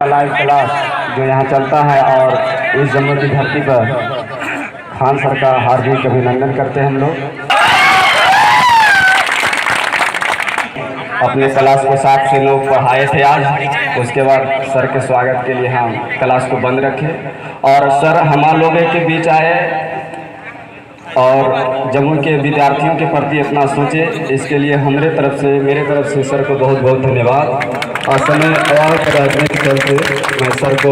Live class जो यहाँ चलता है और इस जम्मू की धरती पर खान सर का हार्दिक अभिनंदन करते हैं हम लोग। अपने क्लास को 7 से लोग पढ़ाए थे आज, उसके बाद सर के स्वागत के लिए हम क्लास को बंद रखे और सर हमारे लोगों के बीच आए और जम्मू के विद्यार्थियों के प्रति अपना सोचे, इसके लिए मेरे तरफ से सर को बहुत बहुत धन्यवाद। और समय और रहने के चलते मैं सर को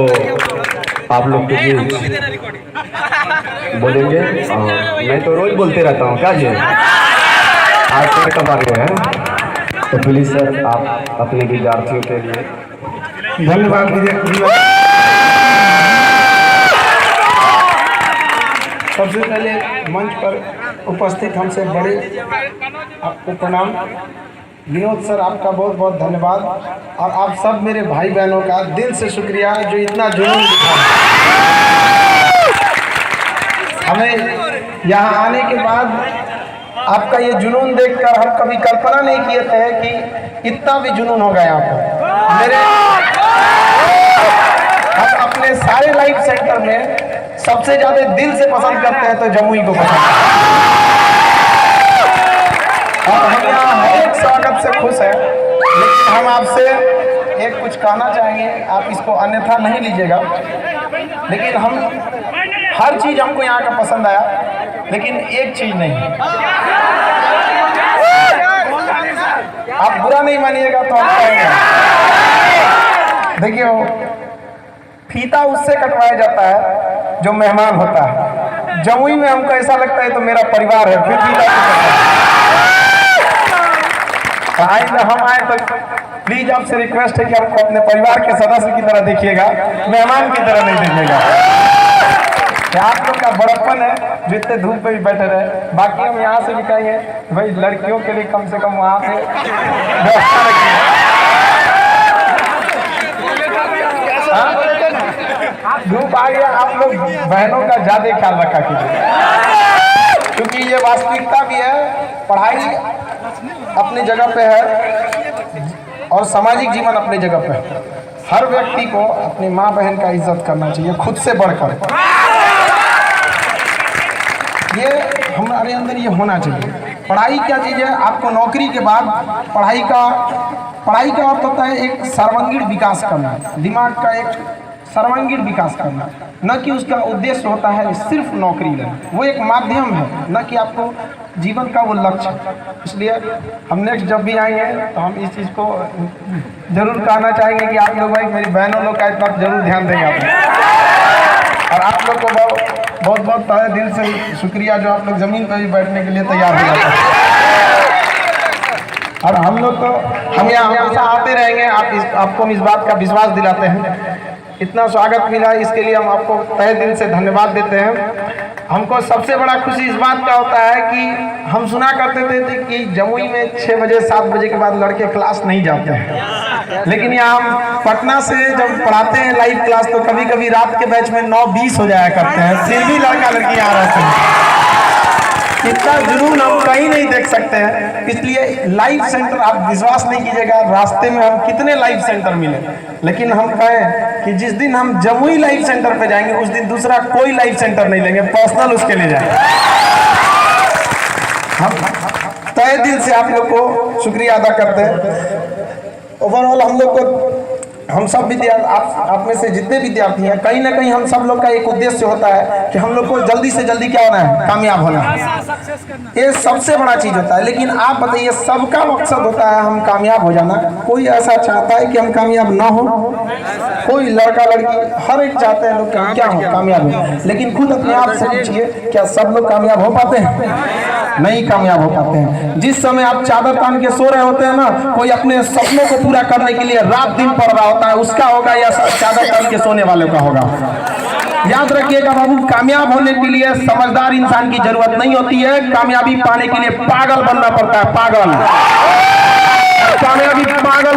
आप लोग के बीच बोलेंगे और मैं तो रोज बोलते रहता हूँ, क्या जी आज सर कब आ गए हैं, तो प्लीज़ सर आप अपने विद्यार्थियों के लिए धन्यवाद। सबसे पहले मंच पर उपस्थित हमसे बड़े आपको प्रणाम। विनोद सर आपका बहुत बहुत धन्यवाद और आप सब मेरे भाई बहनों का दिल से शुक्रिया जो इतना जुनून दिखा। हमें यहाँ आने के बाद आपका ये जुनून देखकर हम कभी कल्पना नहीं किए थे कि इतना भी जुनून होगा यहाँ पर। हम अपने सारे लाइव सेंटर में सबसे ज्यादा दिल से पसंद करते हैं तो जमुई को पसंद करते हैं और हम यहाँ हर एक स्वागत से खुश हैं। लेकिन हम आपसे एक कुछ कहना चाहेंगे, आप इसको अन्यथा नहीं लीजिएगा, लेकिन हम हर चीज हमको यहाँ का पसंद आया, लेकिन एक चीज नहीं। आप बुरा नहीं मानिएगा तो हम कहेंगे, देखिए फीता उससे कटवाया जाता है जो मेहमान होता है। जमुई में हमको ऐसा लगता है तो मेरा परिवार है, फिर आइंदा हम आए तो प्लीज आपसे रिक्वेस्ट है कि हमको अपने परिवार के सदस्य की तरह देखिएगा, मेहमान की तरह नहीं देखिएगा। आप लोग का बड़प्पन है जो इतने धूप पे भी बैठे रहे। बाकी हम यहाँ से भी कहेंगे भाई लड़कियों के लिए कम से कम वहाँ पे व्यवस्था रखिए। धूप आ गया, आप लोग बहनों का ज्यादा ख्याल रखा कीजिए, क्योंकि ये वास्तविकता भी है। पढ़ाई अपनी जगह पे है और सामाजिक जीवन अपनी जगह पे है। हर व्यक्ति को अपनी माँ बहन का इज्जत करना चाहिए खुद से बढ़कर। ये हमारे अंदर ये होना चाहिए। पढ़ाई क्या चीज़ है, आपको नौकरी के बाद पढ़ाई का अर्थ होता है एक सर्वांगीण विकास करना, दिमाग का एक सर्वांगीण विकास करना, न कि उसका उद्देश्य होता है सिर्फ नौकरी लेना। वो एक माध्यम है, न कि आपको जीवन का वो लक्ष्य। इसलिए हम नेक्स्ट जब भी आएंगे तो हम इस चीज़ को जरूर कहना चाहेंगे कि आप लोग भाई मेरी बहनों लोग का इतना जरूर ध्यान देंगे आप। और आप लोग को बहुत बहुत तहे दिल से शुक्रिया जो आप लोग ज़मीन पर भी बैठने के लिए तैयार हो जाते हैं। और हम लोग तो हम यहाँ हमेशा आते रहेंगे, आपको इस बात का विश्वास दिलाते हैं। इतना स्वागत मिला इसके लिए हम आपको तहे दिल से धन्यवाद देते हैं। हमको सबसे बड़ा खुशी इस बात का होता है कि हम सुना करते थे कि जमुई में 6 बजे 7 बजे के बाद लड़के क्लास नहीं जाते हैं, लेकिन यहाँ हम पटना से जब पढ़ाते हैं लाइव क्लास तो कभी कभी रात के बैच में 9:20 हो जाया करते हैं, फिर भी लड़का लड़की आ रहे हैं। इतना जुनून हम कहीं नहीं देख सकते हैं। इसलिए लाइव सेंटर आप विश्वास नहीं कीजिएगा, रास्ते में हम कितने लाइव सेंटर मिले, लेकिन हम कहें कि जिस दिन हम जमुई लाइव सेंटर पे जाएंगे उस दिन दूसरा कोई लाइव सेंटर नहीं लेंगे, पर्सनल उसके लिए जाएंगे। हम तहे दिल से आप लोग को शुक्रिया अदा करते हैं। ओवरऑल हम लोग को हम सब विद्यार्थी आप में से जितने विद्यार्थी हैं, कहीं ना कहीं हम सब लोग का एक उद्देश्य होता है कि हम लोग को जल्दी से जल्दी क्या होना है, कामयाब होना है। ये सबसे बड़ा चीज होता है। लेकिन आप बताइए, सबका मकसद होता है हम कामयाब हो जाना। कोई ऐसा चाहता है कि हम कामयाब ना हो? कोई लड़का लड़की हर एक चाहते हैं लोग कि हम क्या हो, कामयाब हो। लेकिन खुद अपने आप से पूछिए, क्या सब लोग कामयाब हो पाते हैं? नहीं कामयाब हो पाते हैं। जिस समय आप चादर तान के सो रहे होते हैं ना, कोई अपने सपनों को पूरा करने के लिए रात दिन पढ़ रहा होता है, उसका होगा या चादर तान के सोने वाले का होगा। याद रखिएगा बाबू, कामयाब होने के लिए समझदार इंसान की जरूरत नहीं होती है, कामयाबी पाने के लिए पागल बनना पड़ता है। पागल कामयाबी पागल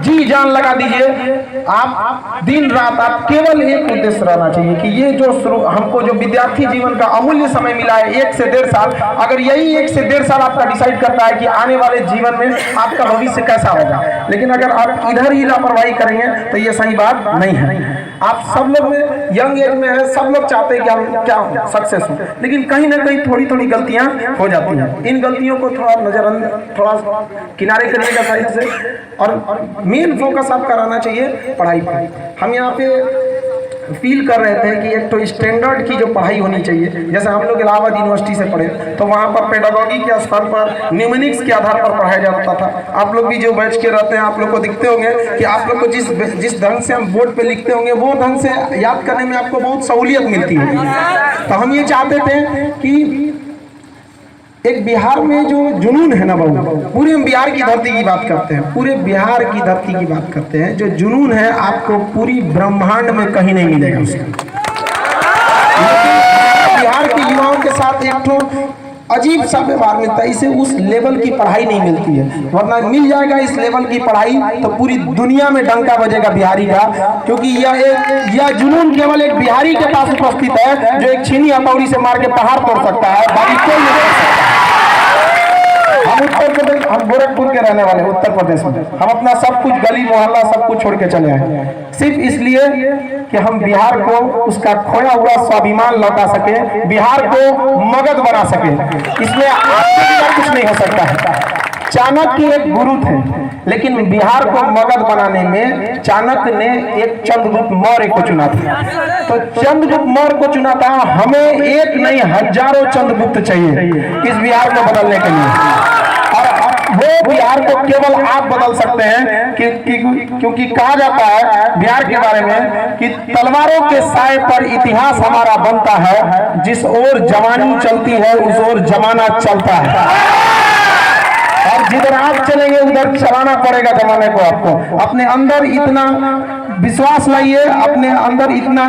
जी जान लगा दीजिए। आप दिन रात आप केवल एक उद्देश्य रहना चाहिए कि ये जो हमको जो विद्यार्थी जीवन का अमूल्य समय मिला है 1 से 1.5 साल, अगर यही 1 से 1.5 साल आपका डिसाइड करता है कि आने वाले जीवन में आपका भविष्य कैसा होगा, लेकिन अगर आप इधर ही लापरवाही करेंगे तो ये सही बात नहीं है। आप सब लोग में यंग एज में है, सब लोग चाहते हैं कि हम क्या सक्सेस हो, लेकिन कहीं ना कहीं थोड़ी थोड़ी गलतियां हो जाती हैं। इन गलतियों को थोड़ा थोड़ा किनारे करिएगा साइड से, और मेन फोकस आपका रहना चाहिए पढ़ाई पर। हम यहाँ पे फील कर रहे थे कि एक तो स्टैंडर्ड की जो पढ़ाई होनी चाहिए, जैसे हम लोग इलाहाबाद यूनिवर्सिटी से पढ़े तो वहाँ पर पेडागॉजी के स्तर पर न्यूमेरिक्स के आधार पर पढ़ाया जाता था। आप लोग भी जो बैच के रहते हैं आप लोग को दिखते होंगे कि आप लोग को जिस ढंग से हम बोर्ड पे लिखते होंगे वो ढंग से याद करने में आपको बहुत सहूलियत मिलती है। तो हम ये चाहते थे कि एक बिहार में जो जुनून है ना बाबू, पूरे हम बिहार की धरती की बात करते हैं, पूरे बिहार की धरती की बात करते हैं, जो जुनून है आपको पूरी ब्रह्मांड में कहीं नहीं मिलेगा उसका। लेकिन बिहार के युवाओं के साथ एक तो अजीब सा व्यवहार मिलता है, इसे उस लेवल की पढ़ाई नहीं मिलती है, वरना मिल जाएगा इस लेवल की पढ़ाई तो पूरी दुनिया में डंका बजेगा बिहारी का, क्योंकि यह जुनून केवल एक बिहारी के पास उपस्थित है जो एक छीनी हथौड़ी से मार के पहाड़ तोड़ सकता है, बाकी कोई नहीं तोड़ सकता। हम उत्तर प्रदेश, हम गोरखपुर के रहने वाले उत्तर प्रदेश में, हम अपना सब कुछ गली मोहल्ला सब कुछ छोड़ के चले आए सिर्फ इसलिए कि हम बिहार को उसका खोया हुआ स्वाभिमान लौटा सके, बिहार को मगध बना सके। इसमें आपके कुछ नहीं हो सकता है। चाणक्य एक गुरु थे, लेकिन बिहार को मगध बनाने में चाणक्य ने एक चंद्रगुप्त मौर्य को चुना था। तो चंद्रगुप्त मौर्य को चुना था, हमें एक नहीं हजारों चंद्रगुप्त चाहिए इस बिहार को बदलने के लिए, और वो बिहार को केवल आप बदल सकते हैं क्योंकि कहा जाता है बिहार के बारे में कि तलवारों के साए पर इतिहास हमारा बनता है, जिस ओर जवानी चलती है उस ओर जमाना चलता है, और जिधर आप चलेंगे उधर चलाना पड़ेगा जमाने को। आपको अपने अंदर इतना विश्वास लाइए, अपने अंदर इतना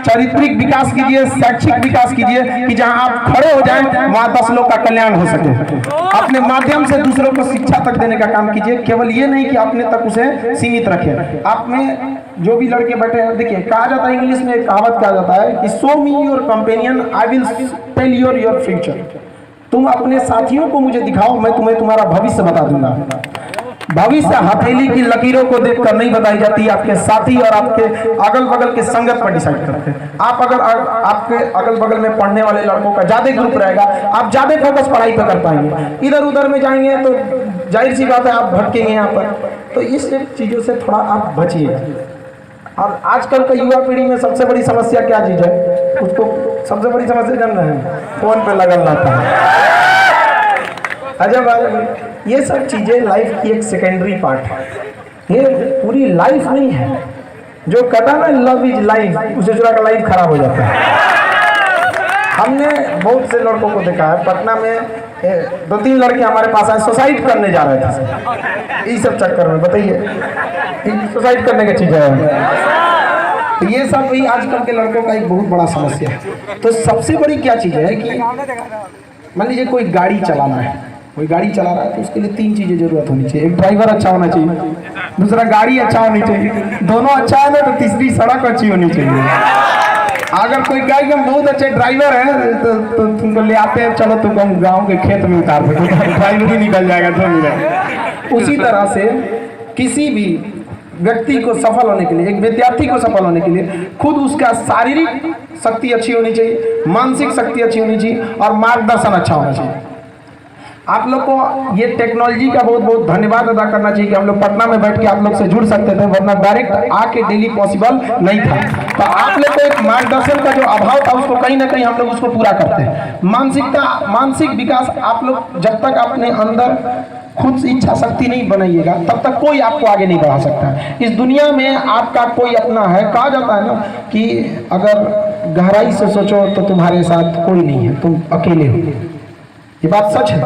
चारित्रिक विकास कीजिए, शैक्षिक विकास कीजिए कि जहां आप खड़े हो जाएं वहां 10 लोग का कल्याण हो सके। अपने माध्यम से दूसरों को शिक्षा तक देने का काम कीजिए, केवल ये नहीं कि अपने तक उसे सीमित रखें। आप में जो भी लड़के बैठे हैं, देखिए कहा जाता है इंग्लिश में एक कहावत कहा जाता है कि show me your companion I will tell your future. तुम अपने साथियों को मुझे दिखाओ, मैं तुम्हें तुम्हारा भविष्य बता दूंगा। भविष्य हथेली की लकीरों को देखकर नहीं बताई जाती, आपके साथी और आपके अगल बगल के संगत पर डिसाइड करते हैं। आप अगर आपके अगल बगल में पढ़ने वाले लड़कों का ज्यादा ग्रुप रहेगा, आप ज्यादा फोकस पढ़ाई पर कर पाएंगे। इधर उधर में जाएंगे तो जाहिर सी बात है आप भटकेंगे यहाँ पर। तो इस चीजों से थोड़ा आप बचिए। और आजकल का युवा पीढ़ी में सबसे बड़ी समस्या क्या चीज है, उसको सबसे बड़ी समस्या जान रहे हैं, फोन पे लगन रहता है। अजब, ये सब चीजें लाइफ की एक सेकेंडरी पार्ट है, ये पूरी लाइफ नहीं है। जो कहता ना लव इज लाइफ, उसे चुरा का लाइफ खराब हो जाता है। हमने बहुत से लड़कों को देखा है, पटना में 2-3 लड़के हमारे पास आए, सुसाइड करने जा रहे थे इस सब चक्कर में। बताइए सुसाइड करने की चीज है, तो ये सब भी आजकल के लड़कों का एक बहुत बड़ा समस्या है। तो सबसे बड़ी क्या चीज है कि मान लीजिए कोई गाड़ी चलाना है, कोई गाड़ी चला रहा है तो उसके लिए 3 चीजें जरूरत होनी चाहिए। एक ड्राइवर अच्छा होना चाहिए, दूसरा गाड़ी अच्छा होनी चाहिए, दोनों अच्छा है ना तो तीसरी सड़क अच्छी होनी चाहिए। अगर कोई गाड़ी का बहुत अच्छे ड्राइवर है तो तुमको ले आते हैं, चलो तुम गाँव के खेत में उतार दो, ड्राइवर ही निकल जाएगा 2 मिनट। उसी तरह से किसी भी व्यक्ति को सफल होने के लिए, एक विद्यार्थी को सफल होने के लिए खुद उसका शारीरिक शक्ति अच्छी होनी चाहिए, मानसिक शक्ति अच्छी होनी चाहिए और मार्गदर्शन अच्छा होना चाहिए। आप लोग को ये टेक्नोलॉजी का बहुत बहुत धन्यवाद अदा करना चाहिए कि हम लोग पटना में बैठ के आप लोग से जुड़ सकते थे, वरना डायरेक्ट आके डेली पॉसिबल नहीं था। तो आप लोग को एक मार्गदर्शन का जो अभाव था उसको कहीं ना कहीं हम लोग उसको पूरा करते हैं। मानसिक विकास आप लोग जब तक अपने अंदर खुद से इच्छा शक्ति नहीं बनाइएगा तब तक कोई आपको आगे नहीं बढ़ा सकता। इस दुनिया में आपका कोई अपना है। कहा जाता है ना कि अगर गहराई से सोचो तो तुम्हारे साथ कोई नहीं है, तुम अकेले हो। ये बात सच है।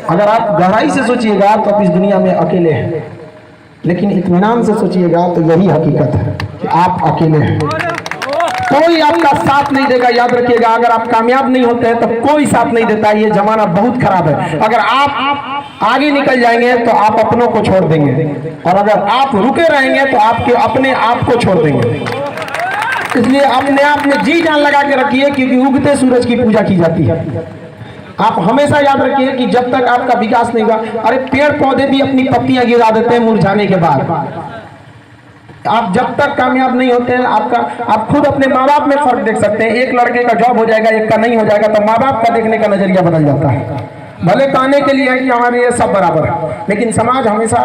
अगर आप गहराई से सोचिएगा तो आप इस दुनिया में अकेले हैं, लेकिन इत्मीनान से सोचिएगा तो यही हकीकत है कि आप अकेले हैं। कोई आपका साथ नहीं देगा। याद रखिएगा, अगर आप कामयाब नहीं होते हैं तो कोई साथ नहीं देता। ये जमाना बहुत खराब है। अगर आप आगे निकल जाएंगे तो आप अपनों को छोड़ देंगे, और अगर आप रुके रहेंगे तो आपके अपने आप को छोड़ देंगे। इसलिए अपने आप में जी जान लगा के रखिए, क्योंकि उगते सूरज की पूजा की जाती है। आप हमेशा याद रखिए कि जब तक आपका विकास नहीं हुआ, अरे पेड़ पौधे भी अपनी पत्तियां गिरा देते हैं मुरझाने के बाद। आप जब तक कामयाब नहीं होते हैं, आप खुद अपने माँ बाप में फर्क देख सकते हैं। एक लड़के का जॉब हो जाएगा, एक का नहीं हो जाएगा, तो माँ बाप का देखने का नजरिया बदल जाता है। भले कहने के लिए है कि हमारे ये सब बराबर है, लेकिन समाज हमेशा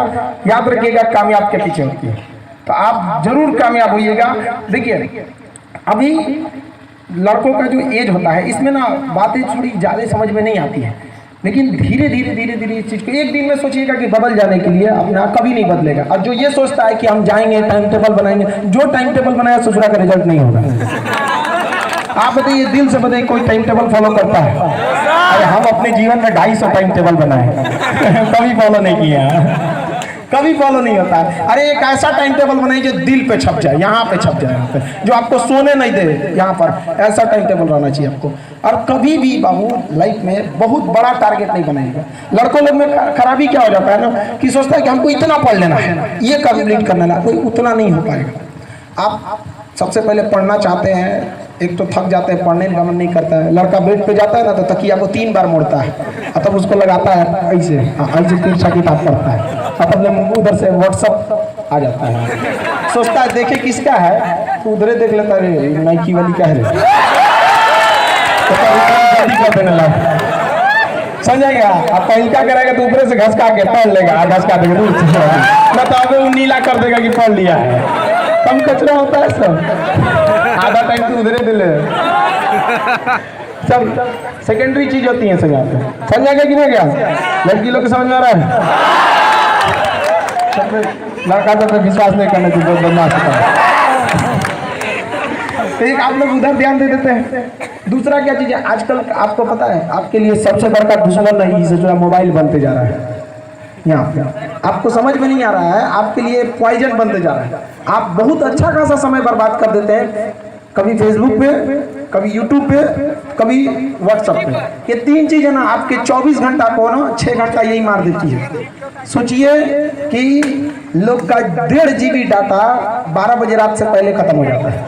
याद रखिएगा कामयाब के पीछे होती है। तो आप जरूर कामयाब होइएगा। देखिए अभी लड़कों का जो एज होता है, इसमें ना बातें थोड़ी ज़्यादा समझ में नहीं आती है, लेकिन धीरे धीरे इस चीज़ को एक दिन में सोचिएगा कि बदल जाने के लिए अपना कभी नहीं बदलेगा। और जो ये सोचता है कि हम जाएंगे टाइम टेबल बनाएंगे, जो टाइम टेबल बनाया ससुरा का रिजल्ट नहीं होगा। आप बताइए, दिल से बताइए कोई टाइम टेबल फॉलो करता है? अरे हम अपने जीवन में 250 टाइम टेबल बनाए कभी फॉलो नहीं किया, कभी फॉलो नहीं होता है। अरे एक ऐसा टाइम टेबल बनाइए जो दिल पे छप जाए, यहाँ पे छप जाए, यहाँ पे जो आपको सोने नहीं दे, यहाँ पर ऐसा टाइम टेबल रहना चाहिए आपको। और कभी भी बाबू लाइफ में बहुत बड़ा टारगेट नहीं बनाइएगा। लड़कों लोग में खराबी क्या हो जाता है ना, कि सोचता है कि हमको इतना पढ़ लेना है, ये कंप्लीट करना है, कोई उतना नहीं हो पाएगा। आप सबसे पहले पढ़ना चाहते हैं, एक तो थक जाते हैं, पढ़ने का मन नहीं करता है। लड़का बेड पे जाता है ना, तो तकिया को 3 बार मोड़ता है, और तब उसको लगाता है ऐसे तिरछा किताब पढ़ता है, और तब उधर से व्हाट्सअप आ जाता है। सोचता है देखे किसका है, तो उधरे देख लेता है नाइकी वाली का है, समझेगा। अब पहल क्या करेगा तो ऊपर से घसका के पढ़ लेगा, घसका देगा ना, तो अब वो नीला कर देगा कि पढ़ लिया है। कम कचरा होता है सब, आधा टाइम तो उधरे दिले सब सेकेंडरी चीज होती है। सब समझ गया कि नहीं गया? लड़की लोग को समझ में आ रहा है? लड़का तो विश्वास नहीं करना चाहिए, बहुत बदमाश होता है। तो एक आप लोग उधर ध्यान दे देते हैं। दूसरा क्या चीज है, आजकल आपको पता है आपके लिए सबसे बड़का दुश्मन नहीं से जो मोबाइल बनते जा रहा है। यहाँ पे आपको समझ में नहीं आ रहा है, आपके लिए पॉइजन बनते जा रहा है। आप बहुत अच्छा खासा समय बर्बाद कर देते हैं, कभी फेसबुक पे, कभी यूट्यूब पे, कभी व्हाट्सएप पे। ये 3 चीजें ना आपके 24 घंटा को ना 6 घंटा यही मार देती है। सोचिए कि लोग का 1.5 GB डाटा 12 बजे रात से पहले खत्म हो जाता है,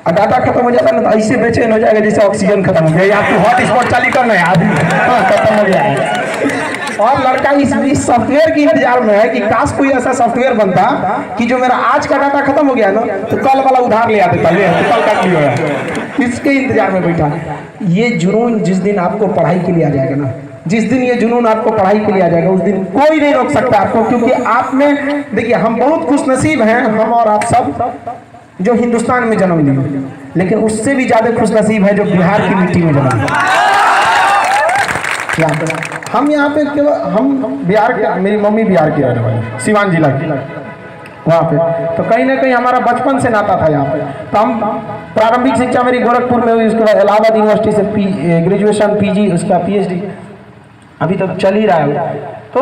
और डाटा खत्म हो जाता है ना तो ऐसे बेचैन हो जाएगा जैसे ऑक्सीजन खत्म हो गया। आपको हॉटस्पॉट चालू करना है, आदमी खत्म हो गया है। और लड़का इस सॉफ्टवेयर की इंतजार में है कि काश कोई ऐसा सॉफ्टवेयर बनता कि जो मेरा आज का डाटा खत्म हो गया ना तो कल वाला उधार ले आते, पहले तो कल का क्लियर। इसके इंतजार में बैठा। ये जुनून जिस दिन आपको पढ़ाई के लिए आ जाएगा ना, जिस दिन ये जुनून आपको पढ़ाई के लिए आ जाएगा, उस दिन कोई नहीं रोक सकता आपको। क्योंकि आप में देखिए, हम बहुत खुशनसीब हैं, हम और आप सब जो हिंदुस्तान में जन्म लिए, लेकिन उससे भी ज्यादा खुशनसीब है जो बिहार की मिट्टी में जन्म लिए। हम यहाँ पे केवल हम बिहार के, मेरी मम्मी बिहार की रहने वाली, सिवान जिला की, वहाँ पे तो कहीं ना कहीं हमारा बचपन से नाता था यहाँ पे। तो हम प्रारंभिक शिक्षा मेरी गोरखपुर में हुई, उसके बाद इलाहाबाद यूनिवर्सिटी से ग्रेजुएशन, PG, उसका PhD अभी तक चल ही रहा है। तो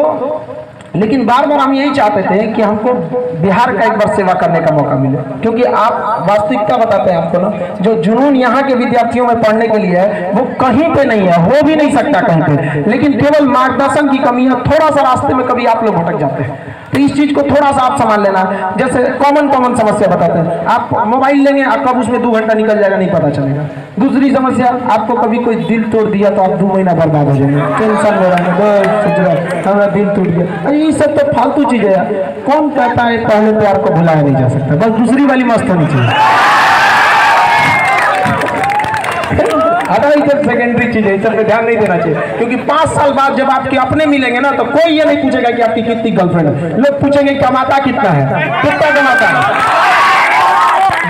लेकिन बार बार हम यही चाहते थे कि हमको बिहार का एक बार सेवा करने का मौका मिले, क्योंकि आप वास्तविकता बताते हैं आपको ना, जो जुनून यहाँ के विद्यार्थियों में पढ़ने के लिए है वो कहीं पे नहीं है, हो भी नहीं सकता कहीं पे। लेकिन केवल मार्गदर्शन की कमी है, थोड़ा सा रास्ते में कभी आप लोग भटक जाते हैं। तो इस चीज को थोड़ा सा आप संभाल लेना। जैसे कॉमन समस्या बताते हैं, आप मोबाइल लेंगे, आप कब उसमें 2 घंटा निकल जाएगा नहीं पता चलेगा। दूसरी समस्या, आपको कभी कोई दिल तोड़ दिया तो आप 2 महीना बर्बाद हो जाएंगे, टेंशन हो रहा है, हमारा दिल टूट गया। ये सब तो फालतू चीजें है। कौन कहता है पहले प्यार को भुलाया नहीं जा सकता, बस दूसरी वाली मस्त होनी चाहिए। सेकेंडरी चीज है, इस पे ध्यान नहीं देना चाहिए। क्योंकि 5 साल बाद जब आपके अपने मिलेंगे ना तो कोई ये नहीं पूछेगा कि आपकी कितनी गर्लफ्रेंड है, लोग पूछेंगे कमाता कितना है, कितना कमाता है।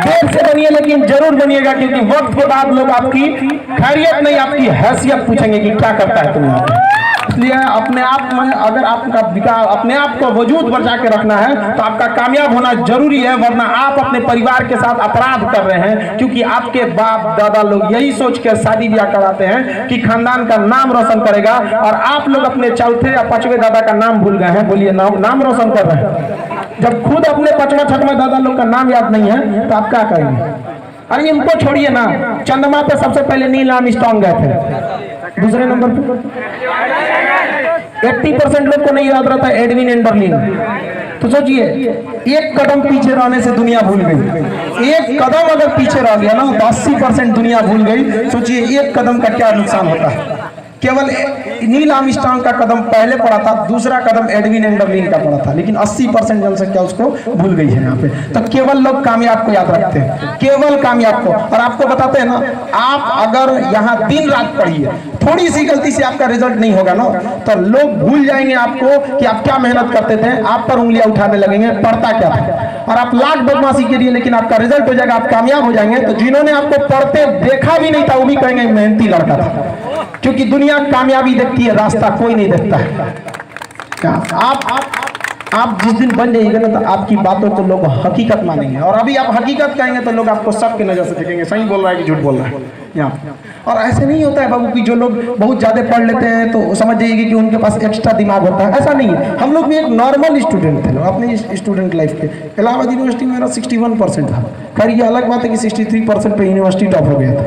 देर से बनिए लेकिन जरूर बनिएगा, क्योंकि वक्त के बाद लोग आपकी खैरियत नहीं आपकी हैसियत पूछेंगे कि क्या करता है तुम्हें। इसलिए अपने आप में अगर आपका विकास, अपने आप को वजूद बचा के रखना है तो आपका कामयाब होना जरूरी है, वरना आप अपने परिवार के साथ अपराध कर रहे हैं। क्योंकि आपके बाप दादा लोग यही सोच के शादी ब्याह कराते हैं कि खानदान का नाम रोशन करेगा, और आप लोग अपने चौथे या 5वें दादा का नाम भूल गए हैं। बोलिए नाम रोशन कर रहे हैं, जब खुद अपने 5वां 6वां दादा लोग का नाम याद नहीं है तो आप क्या करेंगे। अरे इनको छोड़िए ना, चंद्रमा पे सबसे पहले नील आर्मस्ट्रांग गए थे, दूसरे नंबर पे 80% लोग को नहीं याद रहता एडविन एंडरलिन। तो सोचिए, एक कदम पीछे रहने से दुनिया भूल गई। एक कदम अगर पीछे रह गया ना तो 80% दुनिया भूल गई। सोचिए एक कदम का क्या नुकसान होता है। केवल नील आर्मस्ट्रांग का कदम पहले पड़ा था, दूसरा कदम एडविन एंडरलिन का पड़ा था, लेकिन 80% जनसंख्या उसको भूल गई है यहाँ पे। तो केवल लोग कामयाब को याद रखते हैं, केवल कामयाब को। और आपको बताते हैं ना, आप अगर यहाँ दिन रात पढ़िए, थोड़ी सी गलती से आपका रिजल्ट नहीं होगा ना, तो लोग भूल जाएंगे आपको कि आप क्या मेहनत करते थे, आप पर उंगलियां उठाने लगेंगे पढ़ता क्या था। और आप लाख बदमाशी करिए, लेकिन आपका रिजल्ट हो जाएगा, आप कामयाब हो जाएंगे, तो जिन्होंने आपको पढ़ते देखा भी नहीं था वो भी कहेंगे मेहनती लड़का था। क्योंकि दुनिया कामयाबी देखती है, रास्ता कोई नहीं देखता है। क्या आप जिस दिन बन जाइएगा ना, तो आपकी बातों को लोग हकीकत मानेंगे। और अभी आप हकीकत कहेंगे तो लोग आपको सबके नजर से देखेंगे, सही बोल रहा है कि झूठ बोल रहा है यहाँ। और ऐसे नहीं होता है बाबू कि जो लोग बहुत ज्यादा पढ़ लेते हैं तो समझ जाइए कि उनके पास एक्स्ट्रा दिमाग होता है, ऐसा नहीं है। हम लोग भी एक नॉर्मल स्टूडेंट थे अपने स्टूडेंट लाइफ के। इलाहाबाद यूनिवर्सिटी में मेरा 61% था। खैर ये अलग बात है कि 63% पे यूनिवर्सिटी टॉप हो गया था।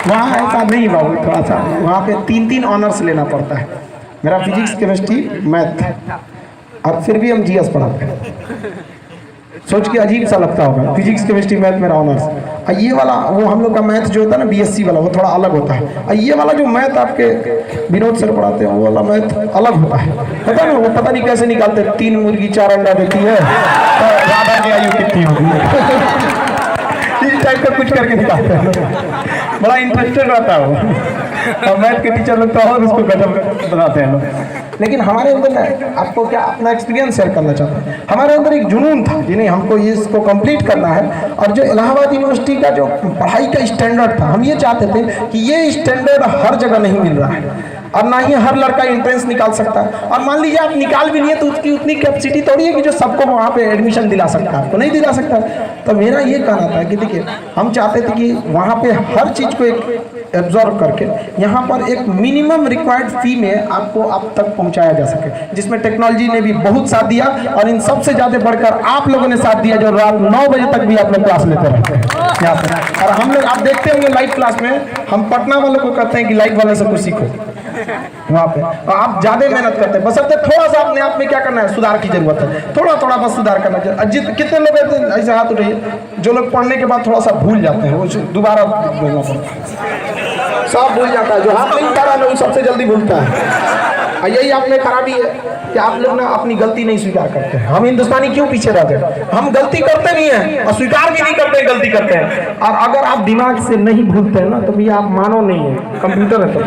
वहाँ ऐसा नहीं बाबू, थोड़ा सा वहाँ पे 3 ऑनर्स लेना पड़ता है। मेरा फिजिक्स केमिस्ट्री मैथ, और फिर भी हम जीएस पढ़ाते हैं। सोच के अजीब सा लगता होगा, फिजिक्स केमिस्ट्री मैथ मेरा ऑनर्स। और ये वाला वो हम लोग का मैथ जो होता है ना बीएससी वाला, वो थोड़ा अलग होता है। और ये वाला जो मैथ आपके विनोद सर पढ़ाते हैं वो वाला मैथ अलग होता है। पता है ना, वो पता नहीं कैसे निकालते, 3 मुर्गी 4 अंडा देती है तो राधा की आयु कितनी होगी, इस टाइप का कुछ करके निकालते हैं। बड़ा इंटरेस्टेड रहता है वो। और मैथ के टीचर लोग तो और उसको गजब बनाते हैं लोग। लेकिन हमारे अंदर ना, आपको क्या अपना एक्सपीरियंस शेयर करना चाहता हूँ, हमारे अंदर एक जुनून था कि नहीं हमको इसको कंप्लीट करना है। और जो इलाहाबाद यूनिवर्सिटी का जो पढ़ाई का स्टैंडर्ड था, हम ये चाहते थे कि ये स्टैंडर्ड हर जगह नहीं मिल रहा है, और ना ही हर लड़का एंट्रेंस निकाल सकता है। और मान लीजिए आप निकाल भी नहीं है तो उसकी उतनी कैपेसिटी थोड़ी है कि जो सबको वहाँ पे एडमिशन दिला सकता है, आपको नहीं दिला सकता। तो मेरा ये कहना था कि देखिए, हम चाहते थे कि वहाँ पे हर चीज़ को एक एब्जॉर्व करके यहाँ पर एक मिनिमम रिक्वायर्ड फी में आपको आप तक पहुँचाया जा सके, जिसमें टेक्नोलॉजी ने भी बहुत साथ दिया। और इन सबसे ज़्यादा बढ़कर आप लोगों ने साथ दिया, जो रात 9 बजे तक भी आप लोग क्लास लेते रहते हैं यहाँ पर। और हम लोग आप देखते होंगे लाइव क्लास में, हम पटना वालों को कहते हैं कि लाइव वाले से कुछ सीखो वहाँ पे। और आप ज्यादा मेहनत करते हैं, बस अब थोड़ा सा अपने आप में क्या करना है, सुधार की जरूरत है, थोड़ा थोड़ा बस सुधार करना चाहिए। कितने लोग ऐसे हाथ उठाइए जो लोग पढ़ने के बाद थोड़ा सा भूल जाते हैं, वो दोबारा बोलना पड़ता है, सब भूल जाता है। जो हाथ नहीं उठा रहा है सबसे जल्दी भूलता है। और यही आप में खराबी है कि आप लोग ना अपनी गलती नहीं स्वीकार करते हैं। हम हिंदुस्तानी क्यों पीछे रहते हैं, हम गलती करते नहीं है और स्वीकार भी नहीं करते, गलती करते हैं। और अगर आप दिमाग से नहीं भूलते हैं ना, तो भैया आप मानो नहीं है, कंप्यूटर है तो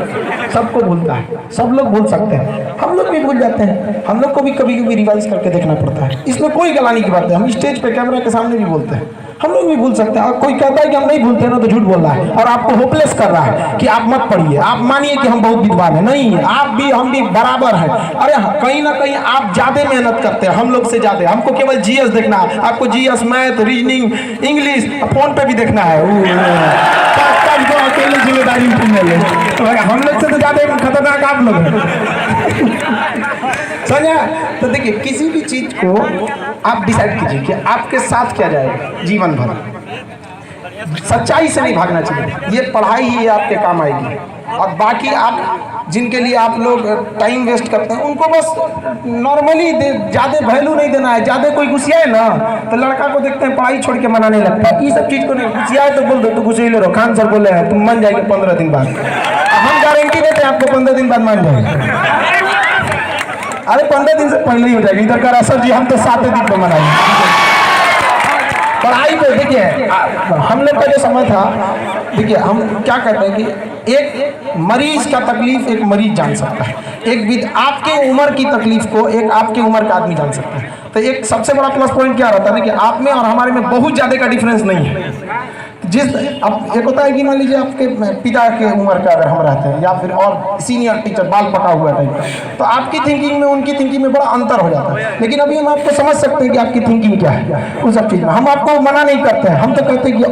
सबको भूलता है, सब लोग भूल सकते हैं, हम लोग भी भूल जाते हैं। हम लोग को भी कभी कभी रिवाइज करके देखना पड़ता है, इसमें कोई गलानी की बात है। हम स्टेज पे कैमरा के सामने भी बोलते हैं, हम लोग भी भूल सकते हैं। और कोई कहता है कि हम नहीं भूलते ना, तो झूठ बोल रहा है और आपको होपलेस कर रहा है कि आप मत पढ़िए, आप मानिए कि हम बहुत विद्वान हैं। नहीं, आप भी हम भी बराबर हैं। अरे कहीं ना कहीं आप ज्यादा मेहनत करते हैं हम लोग से ज्यादा। हमको केवल जीएस देखना है, आपको GS, math, reasoning, English phone पे भी देखना है। अकेले जिम्मेदारी हम लोग से तो ज्यादा खतरनाक आप लोग हैं। समझा? तो देखिए, किसी भी चीज को आप डिसाइड कीजिए कि आपके साथ क्या जाएगा जीवन भर। सच्चाई से नहीं भागना चाहिए, ये पढ़ाई ही आपके काम आएगी। और बाकी आप जिनके लिए आप लोग टाइम वेस्ट करते हैं, उनको बस नॉर्मली ज़्यादा वैल्यू नहीं देना है। ज़्यादा कोई गुस्सिया है ना, तो लड़का को देखते हैं पढ़ाई छोड़ के मनाने लगता है। ये सब चीज़ को नहीं, गुस्सिया है तो बोल दो, तो गुस्से ले रहो, खान सर बोले हैं तुम मान जाएंगे 15 दिन बाद। हम गारंटी देते हैं आपको 15 दिन बाद मान जाएंगे। अरे 15 दिन से पहले ही हो जाएगी। इधर का सर जी हम तो 7 दिन पर मनाएंगे। पढ़ाई पे देखिए, हम लोग का जो समय था, देखिए हम क्या कहते हैं कि एक मरीज का तकलीफ एक मरीज जान सकता है, एक आपके उम्र की तकलीफ को एक आपके उम्र का आदमी जान सकता है। तो एक सबसे बड़ा प्लस पॉइंट क्या रहता है कि आप में और हमारे में बहुत ज़्यादा का डिफरेंस नहीं है। जिस अब एक होता है कि मान लीजिए आपके पिता के उम्र का अगर हम रहते हैं, या फिर और सीनियर टीचर बाल पका हुआ टाइप, तो आपकी थिंकिंग में उनकी थिंकिंग में बड़ा अंतर हो जाता है। लेकिन अभी हम आपको समझ सकते हैं कि आपकी थिंकिंग क्या है उस सब चीज़ में। हम आपको मना नहीं करते हैं, हम तो कहते हैं कि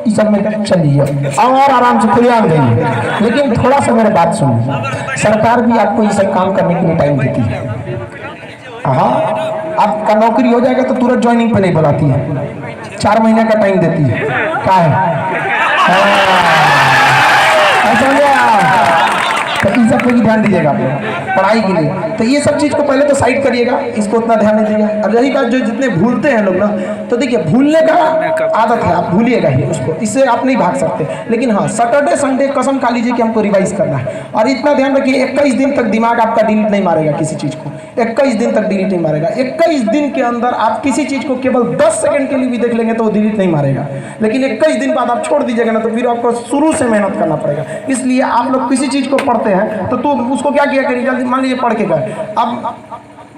इस सब में चलिए और आराम से खुलेआम जाइए। लेकिन थोड़ा सा मेरे बात सुनिए, सरकार भी आपको ये सब काम करने के लिए टाइम देती है। हाँ, आपका नौकरी हो जाएगा तो तुरंत ज्वाइनिंग पे नहीं बुलाती है, 4 महीने का टाइम देती है। क्या है ये सब पे भी ध्यान दीजिएगा आप लोग पढ़ाई के लिए। तो ये सब चीज़ को पहले तो साइड करिएगा, इसको उतना ध्यान नहीं दीजिएगा। अब रही बात जो जितने भूलते हैं लोग ना, तो देखिए भूलने का आदत है, आप भूलिएगा ही उसको, इससे आप नहीं भाग सकते। लेकिन हाँ, सैटरडे संडे कसम खा लीजिए कि हमको रिवाइज करना है। और इतना ध्यान रखिए 21 दिन तक दिमाग आपका डिलीट नहीं मारेगा किसी चीज़ को, 21 दिन तक डिलीट नहीं मारेगा। 21 दिन के अंदर आप किसी चीज़ को केवल 10 सेकंड के लिए भी देख लेंगे तो वो डिलीट नहीं मारेगा। लेकिन 21 दिन बाद आप छोड़ दीजिएगा ना, तो फिर आपको शुरू से मेहनत करना पड़ेगा। इसलिए आप लोग किसी चीज़ को पढ़ते हैं तो उसको क्या किया करिए, जल्दी मान लीजिए पढ़ के गए, अब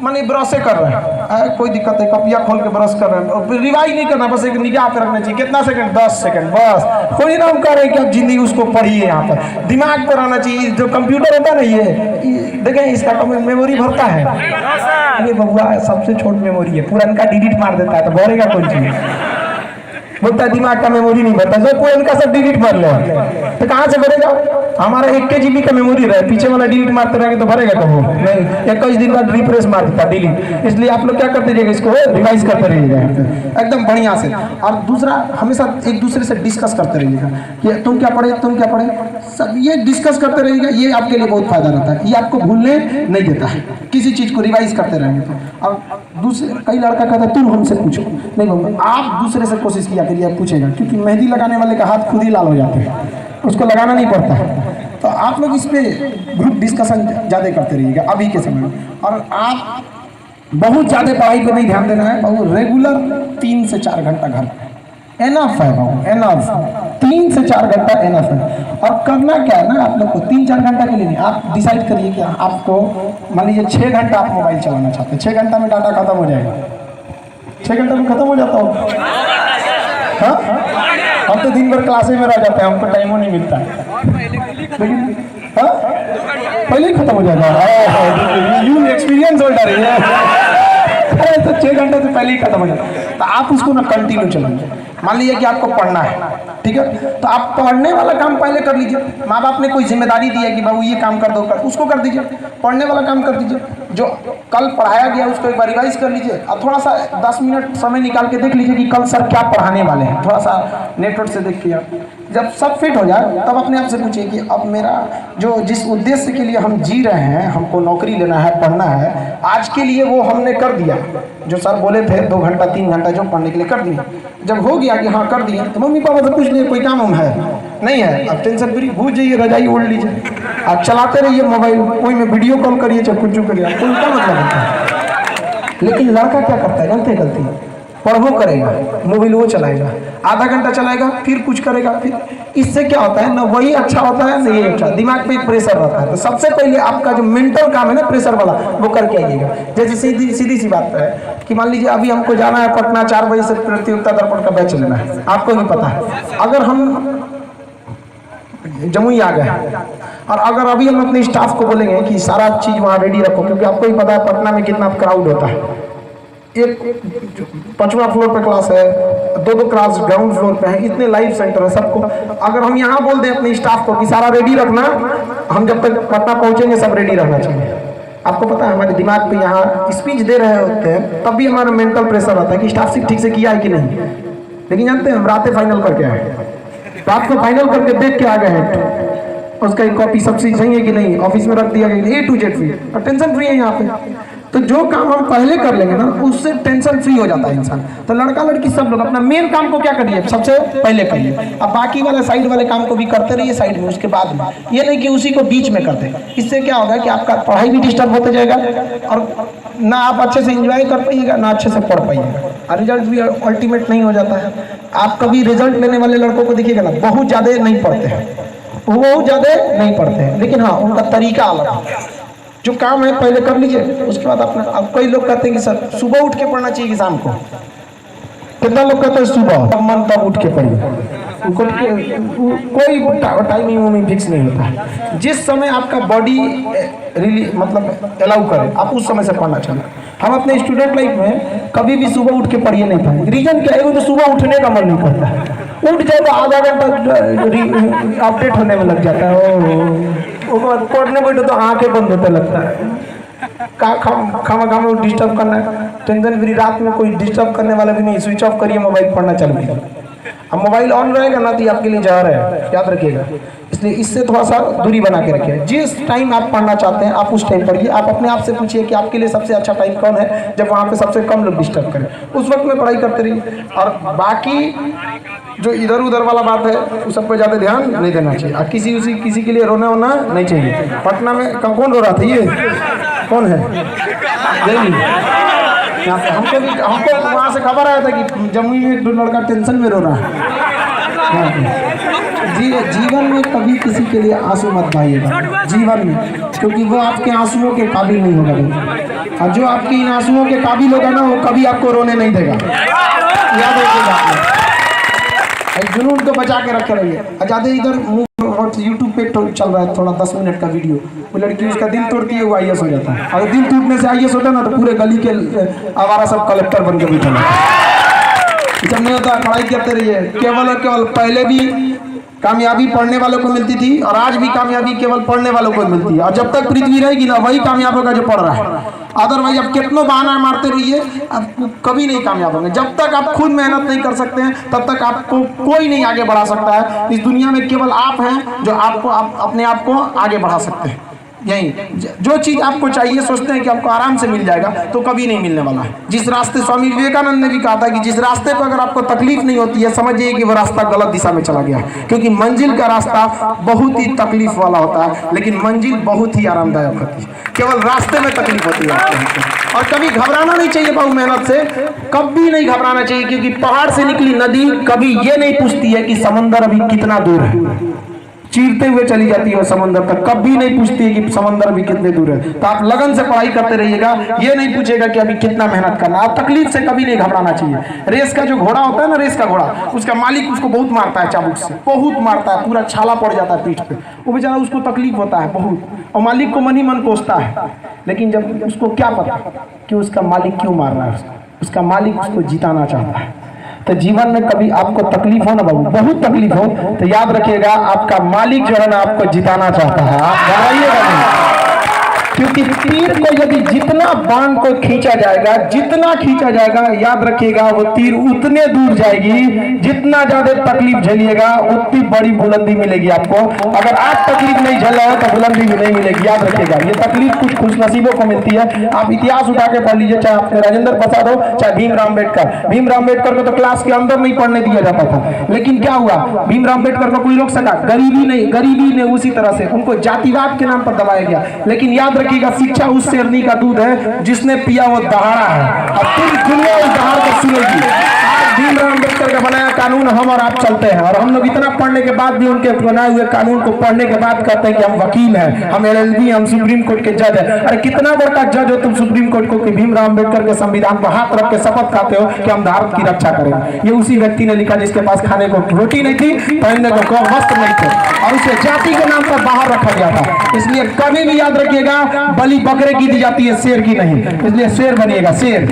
मानिए ब्रश कर रहे हैं, कोई दिक्कत है, कपिया खोल के ब्रश कर रहे हैं, और रिवाइज नहीं करना, बस एक निगाह पे रखना चाहिए। कितना सेकंड? 10 सेकंड बस। कोई ना हम कह रहे हैं कि आप जिंदगी उसको पढ़िए, यहाँ पर दिमाग पर रहना चाहिए। जो कंप्यूटर होता है ना, ये देखें इसका मेमोरी भरता है, ये बबुआ सबसे छोट मेमोरी है, पूरा इनका डिलीट मार देता है तो भरेगा कौन चीज? बोलता है दिमाग का मेमोरी नहीं भरता, जो पूरा इनका सब डिलीट मार ले तो कहाँ से भरेगा? हमारा 1 KB का मेमोरी रहे, पीछे वाला डिलीट मारते रहेंगे तो भरेगा कब? नहीं, 21 दिन बाद रिफ्रेश मार देता डिलीट। इसलिए आप लोग क्या करते रहिएगा, इसको रिवाइज करते रहिएगा एकदम बढ़िया से। और दूसरा, हमेशा एक दूसरे से डिस्कस करते रहिएगा कि तुम क्या पढ़े, तुम क्या पढ़े, सब ये डिस्कस करते रहिएगा। ये आपके लिए बहुत फायदा रहता है, ये आपको भूलने नहीं देता है किसी चीज़ को रिवाइज करते रहेंगे तो। अब दूसरे कई लड़का कहता है तुम हमसे पूछो, नहीं बाबू आप दूसरे से कोशिश किया करिए, आप पूछेगा, क्योंकि मेहंदी लगाने वाले का हाथ खुद ही लाल हो जाते हैं, उसको लगाना नहीं पड़ता है। तो आप लोग इस पे ग्रुप डिस्कशन ज़्यादा करते रहिएगा अभी के समय में। और आप बहुत ज़्यादा पढ़ाई पे नहीं ध्यान देना है बाबू, रेगुलर 3 से 4 घंटा घर एनफ है बाबू, एनफ 3 से 4 घंटा एनफ है। और करना क्या है ना, आप लोग को 3-4 घंटा के लिए नहीं, आप डिसाइड करिए कि आपको मान लीजिए 6 घंटा आप मोबाइल चलाना चाहते हैं, 6 घंटा में डाटा खत्म हो जाएगा, 6 घंटा में खत्म हो जाता हो। हाँ, हम तो दिन भर क्लासे में रह जाते हैं, हमको टाइम नहीं मिलता लेकिन हाँ पहले ही खत्म हो जाएगा। यू एक्सपीरियंस होल्डर है, तो 6 घंटे से पहले ही खत्म हो जाता है। तो आप उसको ना कंटिन्यू चलाइए। मान लीजिए कि आपको पढ़ना है, ठीक है, तो आप पढ़ने वाला काम पहले कर लीजिए। माँ बाप ने कोई जिम्मेदारी दी है कि बाबू ये काम कर दो, कर उसको कर दीजिए। पढ़ने वाला काम कर दीजिए, जो कल पढ़ाया गया उसको एक बार रिवाइज कर लीजिए। और थोड़ा सा 10 मिनट समय निकाल के देख लीजिए कि कल सर क्या पढ़ाने वाले हैं, थोड़ा सा नेटवर्क से देखिए। जब सब फिट हो जाए तब अपने आप से पूछिए कि अब मेरा जो जिस उद्देश्य के लिए हम जी रहे हैं, हमको नौकरी लेना है, पढ़ना है, आज के लिए वो हमने कर दिया। जो सर बोले थे 2 घंटा 3 घंटा जो पढ़ने के लिए कर दिया। जब हो गया कि हाँ कर दिए, तो मम्मी पापा से पूछ लिए कोई काम हम है नहीं है, अब टेंशन फ्री भूल जाइए, रजाई ओढ़ लीजिए, आप चलाते रहिए मोबाइल, कोई में वीडियो कॉल करिए, चाहे कुछ करिए, आपको क्या मतलब होता है। लेकिन लड़का क्या करता है, जानते हैं गलती, पढ़ो करेगा, मोबाइल वो चलाएगा, आधा घंटा चलाएगा, फिर कुछ करेगा, फिर इससे क्या होता है ना, वही अच्छा होता है ना ये अच्छा, दिमाग पे प्रेशर रहता है। तो सबसे पहले आपका जो मेंटल काम है ना प्रेशर वाला, वो करके आइएगा। जैसे सीधी सी बात है कि मान लीजिए अभी हमको जाना है पटना, 4 बजे से प्रतियोगिता दर्पण का बैच लेना है, आपको भी पता है। अगर हम जमुई आ गए और अगर अभी हम अपने स्टाफ को बोलेंगे कि सारा चीज़ वहाँ रेडी रखो, क्योंकि आपको ही पता है पटना में कितना क्राउड होता है, एक 5वां फ्लोर पे क्लास है, 2 क्लास ग्राउंड फ्लोर पे है, इतने लाइव सेंटर है सबको। अगर हम यहाँ बोल दें अपने स्टाफ को कि सारा रेडी रखना, हम जब तक पटना पहुँचेंगे सब रेडी रहना चाहिए। आपको पता है हमारे दिमाग पे यहाँ स्पीच दे रहे होते हैं तब भी हमारा मेंटल प्रेशर आता है कि स्टाफ से ठीक से किया है कि नहीं। लेकिन जानते हैं हम रातें फाइनल करके आए, रात को फाइनल करके देख के आ गए हैं, उसका एक कॉपी सब चीज सही है कि नहीं, ऑफिस में रख दिया गया A to Z फ्री, और टेंशन फ्री है यहाँ पे। तो जो काम हम पहले कर लेंगे ना, उससे टेंशन फ्री हो जाता है इंसान। तो लड़का लड़की सब लोग अपना मेन काम को क्या करिए, सबसे पहले करिए। अब बाकी वाले साइड वाले काम को भी करते रहिए साइड में, उसके बाद में ये नहीं कि उसी को बीच में करते। इससे क्या होगा कि आपका पढ़ाई भी डिस्टर्ब होते जाएगा और ना आप अच्छे से एंजॉय कर पाइएगा, ना अच्छे से पढ़ पाइएगा, और रिजल्ट भी अल्टीमेट नहीं हो जाता है। आप कभी रिजल्ट लेने वाले लड़कों को देखिएगा ना, बहुत ज़्यादा नहीं पढ़ते हैं, वो बहुत ज़्यादा नहीं पढ़ते हैं, लेकिन हाँ उनका तरीका अलग है। जो काम है पहले कर लीजिए, उसके बाद अपना। अब कई लोग कहते हैं कि सर सुबह उठ के पढ़ना चाहिए कि शाम को, कितना लोग कहते हैं सुबह, तब मन तब उठ के पढ़िए, उनको कोई टाइमिंग फिक्स नहीं होता है। जिस समय आपका बॉडी मतलब अलाउ करे आप उस समय से पढ़ना चाहिए। हम अपने स्टूडेंट लाइफ में कभी भी सुबह उठ के पढ़िए नहीं पाए। रीजन क्या है, तो सुबह उठने का मन नहीं करता है, उठ जाए तो आधा घंटा अपडेट होने में लग जाता है, पढ़ने बैठे तो आंखें बंद होते लगता है। खामा डिस्टर्ब करना है, टेंशन फ्री, रात में कोई डिस्टर्ब करने वाला भी नहीं, स्विच ऑफ करिए मोबाइल, पढ़ना चालू कीजिए। अब मोबाइल ऑन रहेगा ना तो ये आपके लिए जहर है, याद रखिएगा। इसलिए इससे थोड़ा सा दूरी बना के रखिए। जिस टाइम आप पढ़ना चाहते हैं आप उस टाइम पढ़िए। आप अपने आप से पूछिए कि आपके लिए सबसे अच्छा टाइम कौन है, जब वहाँ पे सबसे कम लोग डिस्टर्ब करें, उस वक्त में पढ़ाई करते रहिए। और बाकी जो इधर उधर वाला बात है उस सब पर ज़्यादा ध्यान नहीं देना चाहिए। और किसी के लिए रोना होना नहीं चाहिए। पटना में कौन रो रहा था, ये कौन है? हमको वहाँ से खबर आया था कि जमुई में एक लड़का टेंशन में रो रहा है। जीवन में कभी किसी के लिए आंसू मत बहाइएगा, जीवन में, क्योंकि वो आपके आंसुओं के काबिल नहीं होगा। और जो आपके इन आंसुओं के काबिल होगा ना, वो कभी आपको रोने नहीं देगा, याद रखिएगा। जुनून को बचा के रखे रहिए। ज़्यादा इधर यूट्यूब पे चल रहा है थोड़ा 10 मिनट का वीडियो, वो लड़की उसका दिल तोड़ती है, वो IAS हो जाता है। अगर दिल टूटने से IAS होता है ना, तो पूरे गली के आवारा सब कलेक्टर बन के बैठे जब नहीं होता। पढ़ाई करते रहिए। केवल और केवल पहले भी कामयाबी पढ़ने वालों को मिलती थी और आज भी कामयाबी केवल पढ़ने वालों को मिलती है। और जब तक पृथ्वी रहेगी ना, वही कामयाब होगा जो पढ़ रहा है। अदरवाइज आप कितना बहाना मारते रहिए, आप कभी नहीं कामयाब होंगे। जब तक आप खुद मेहनत नहीं कर सकते हैं, तब तक आपको कोई नहीं आगे बढ़ा सकता है। इस दुनिया में केवल आप हैं जो आपको अपने आप को आगे बढ़ा सकते हैं। यही जो चीज़ आपको चाहिए, सोचते हैं कि आपको आराम से मिल जाएगा, तो कभी नहीं मिलने वाला है। जिस रास्ते, स्वामी विवेकानंद ने भी कहा था कि जिस रास्ते पर अगर आपको तकलीफ नहीं होती है, समझिए कि वो रास्ता गलत दिशा में चला गया। क्योंकि मंजिल का रास्ता बहुत ही तकलीफ वाला होता है, लेकिन मंजिल बहुत ही आरामदायक होती है। केवल रास्ते में तकलीफ होती है। और कभी घबराना नहीं चाहिए बहु मेहनत से, कभी नहीं घबराना चाहिए। क्योंकि पहाड़ से निकली नदी कभी ये नहीं पूछती है कि समंदर अभी कितना दूर है, चीरते हुए चली जाती है वो समंदर तक। कभी नहीं पूछती है कि समंदर अभी कितने दूर है। तो आप लगन से पढ़ाई करते रहिएगा, ये नहीं पूछेगा कि अभी कितना मेहनत करना। आप तकलीफ से कभी नहीं घबराना चाहिए। रेस का जो घोड़ा होता है ना, रेस का घोड़ा, उसका मालिक उसको बहुत मारता है, चाबुक से बहुत मारता है, पूरा छाला पड़ जाता है पीठ पे। वो बेचारा, उसको तकलीफ होता है बहुत, और मालिक को मन ही मन कोसता है। लेकिन जब उसको क्या पता कि उसका मालिक क्यों मार रहा है, उसका मालिक उसको जिताना चाहता है। तो जीवन में कभी आपको तकलीफ हो ना बाबू, बहुत तकलीफ हो, तो याद रखिएगा आपका मालिक जो है ना आपको जिताना चाहता है। आप घबराइएगा नहीं। क्योंकि तीर को यदि जितना बाण को खींचा जाएगा, जितना खींचा जाएगा, याद रखिएगा वो तीर उतने दूर जाएगी। जितना ज्यादा तकलीफ झेलिएगा उतनी बड़ी बुलंदी मिलेगी आपको। अगर आप तकलीफ नहीं झेल रहे हो तो बुलंदी भी नहीं मिलेगी, याद रखिएगा। ये तकलीफ कुछ खुशनसीबों को मिलती है। आप इतिहास उठा के पढ़ लीजिए, चाहे आपने राजेंद्र प्रसाद हो, चाहे भीमराव अम्बेडकर। भीमराव अम्बेडकर को तो क्लास के अंदर नहीं पढ़ने दिया जाता था, लेकिन क्या हुआ, भीमराव अम्बेडकर को कोई रोक सका? गरीबी ने उसी तरह से उनको जातिवाद के नाम पर दबाया गया। लेकिन याद रखिएगा, शिक्षा उस शेरनी का दूध है जिसने पिया वो दहाड़ा है। अब पूरी दुनिया उस दहाड़ को सुनेगी। भीमराव अम्बेडकर का बनाया कानून हम और आप चलते हैं, और हम लोग इतना पढ़ने के बाद भी उनके बनाए हुए कानून को पढ़ने के बाद कहते हैं कि हम वकील हैं, हम LLB, हम सुप्रीम कोर्ट के जज हैं। अरे कितना बड़ा जज हो तुम सुप्रीम कोर्ट को कि भीमराव अम्बेडकर के संविधान पर हाथ रख के शपथ खाते हो कि हम भारत की रक्षा करेंगे। ये उसी व्यक्ति ने लिखा जिसके पास खाने को रोटी नहीं थी, पहनने को वस्त्र नहीं थे, और उसे जाति के नाम पर बाहर रखा गया था। इसलिए कभी भी याद रखिएगा, बलि बकरे की दी जाती है, शेर की नहीं। इसलिए शेर बनिएगा, शेर।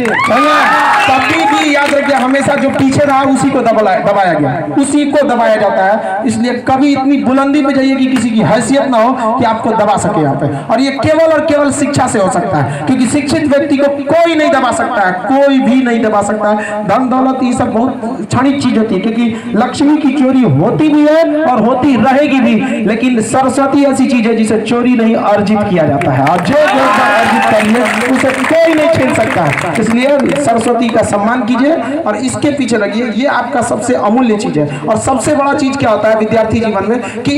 कभी भी याद रखिए, हमेशा जो पीछे रहा उसी को दबाया गया, उसी को दबाया जाता है। इसलिए कभी इतनी बुलंदी पे जाइए कि किसी की हैसियत ना हो कि आपको दबा सके यहाँ पे। और ये केवल और केवल शिक्षा से हो सकता है, क्योंकि शिक्षित व्यक्ति को कोई नहीं दबा सकता है, कोई भी नहीं दबा सकता है। धन दौलत ये सब बहुत क्षणिक चीज होती है, क्योंकि लक्ष्मी की चोरी होती भी है और होती रहेगी भी, लेकिन सरस्वती ऐसी चीज है जिसे चोरी नहीं अर्जित किया जाता है, और जो अर्जित करिए उसे कोई नहीं छीन सकता है। इसलिए सरस्वती का सम्मान कीजिए और इसके पीछे लगिए। ये आपका सबसे अमूल्य चीज है। और सबसे बड़ा चीज क्या होता है विद्यार्थी जीवन में कि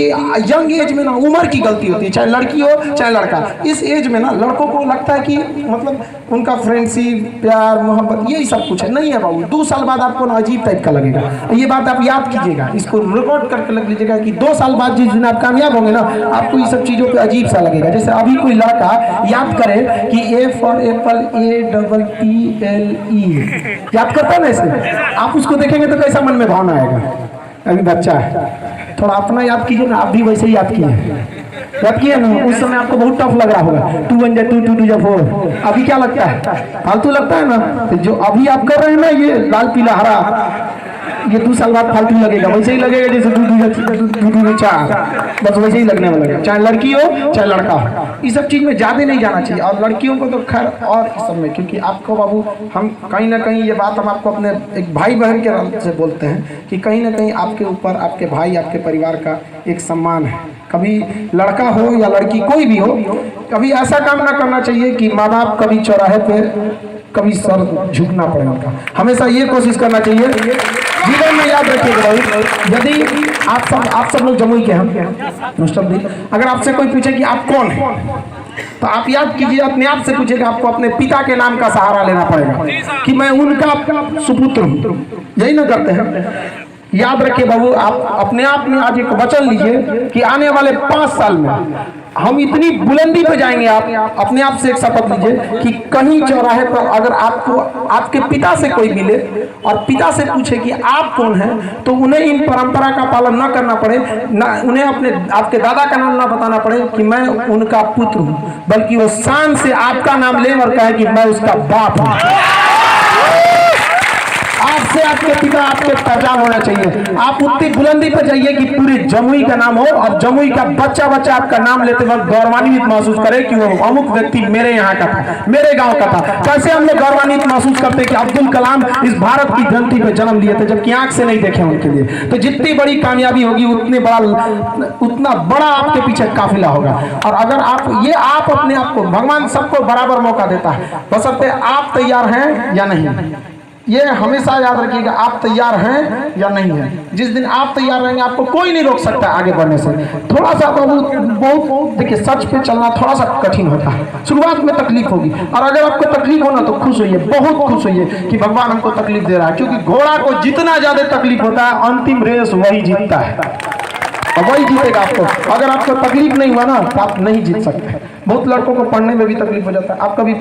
यंग एज में ना उम्र की गलती होती है, चाहे लड़की हो चाहे लड़का। इस एज में ना लड़कों को लगता है कि मतलब उनका फ्रेंडशिप, प्यार, मोहब्बत यही सब कुछ है। नहीं है बाबू, 2 साल बाद आपको ना अजीब टाइप का लगेगा। ये बात आप याद कीजिएगा, इसको रिकॉर्ड करके लग लीजिएगा कि 2 साल बाद जिस दिन आप कामयाब होंगे ना, आपको ये सब चीजों पे अजीब सा लगेगा। जैसे अभी कोई लड़का याद करे कि A फॉर एप्पल APPLE याद करता है ना, इसे आप उसको देखेंगे तो कैसा मन में भावना आएगा। अभी बच्चा है, थोड़ा अपना याद कीजिए ना, आप भी वैसे ही याद किए ना। उस समय आपको बहुत टफ लग रहा होगा, 2 1 2 2 2 4। अभी क्या लगता है? फालतू लगता है ना। तो जो अभी आप कर रहे हैं ना, ये लाल पीला हरा, ये 2 साल बाद फालतू लगेगा, वैसे ही लगेगा जैसे दूध चार, बस वैसे ही लगने वाला लगेगा, चाहे लड़की हो चाहे लड़का हो। इस सब चीज़ में ज़्यादा नहीं जाना चाहिए, और लड़कियों को तो खैर और इस सब में, क्योंकि आपको बाबू हम कहीं ना कहीं ये बात हम आपको अपने एक भाई बहन के नाम से बोलते हैं कि कहीं ना कहीं आपके ऊपर आपके भाई आपके परिवार का एक सम्मान है। कभी लड़का हो या लड़की कोई भी हो, कभी ऐसा काम ना करना चाहिए कि माँ बाप कभी चौराहे पे कभी सर झुकना पड़े उनका। हमेशा ये कोशिश करना चाहिए जीवन में, याद रखिएगा भाई, यदि आप सब लोग जमुई के हैं मुस्तफी, अगर आपसे कोई पूछे कि आप कौन है, तो आप याद कीजिए, अपने आप से पूछिएगा, आपको अपने पिता के नाम का सहारा लेना पड़ेगा कि मैं उनका सुपुत्र हूँ, यही ना करते हैं। याद रखिए बाबू, आप अपने आप में आज एक वचन लीजिए कि आने वाले 5 साल में हम इतनी बुलंदी पे जाएंगे। आप अपने आप से एक शपथ लीजिए कि कहीं चौराहे पर अगर आपको आपके पिता से कोई मिले और पिता से पूछे कि आप कौन हैं, तो उन्हें इन परंपरा का पालन न करना पड़े, ना उन्हें आपके दादा का नाम ना बताना पड़े कि मैं उनका पुत्र हूँ, बल्कि वो शान से आपका नाम ले और कहे कि मैं उसका बाप हूँ। आपसे आपके पिता आपके पहचान होना चाहिए। आप उतनी बुलंदी पर जाइए कि पूरे जमुई का नाम हो, और जमुई का बच्चा आपका नाम लेते वक्त गौरवान्वित महसूस करे कि वो अमुक व्यक्ति मेरे यहाँ का था, मेरे गांव का था। कैसे हम लोग गौरवान्वित महसूस करते कि अब्दुल कलाम इस भारत की धरती पे जन्म लिए थे, जबकि आंख से नहीं देखे उनके लिए। तो जितनी बड़ी कामयाबी होगी उतना बड़ा आपके पीछे काफिला होगा। और अगर आप अपने आप को, भगवान सबको बराबर मौका देता है, बशर्ते आप तैयार हैं या नहीं। ये हमेशा याद रखिएगा, आप तैयार हैं या नहीं है। जिस दिन आप तैयार रहेंगे, आपको कोई नहीं रोक सकता आगे बढ़ने से। थोड़ा सा बहुत देखिए, सच पे चलना थोड़ा सा कठिन होता है, शुरुआत में तकलीफ होगी, और अगर आपको तकलीफ होना तो खुश होइए, बहुत खुश होइए कि भगवान हमको तकलीफ दे रहा है, क्योंकि घोड़ा को जितना ज्यादा तकलीफ होता है, अंतिम रेस वही जीतता है, वही जीतेगा आपको। अगर आपको तकलीफ नहीं हुआ ना, तो आप नहीं जीत सकते। बहुत लड़कों को पढ़ने में भी तकलीफ हो जाता है। आप कभी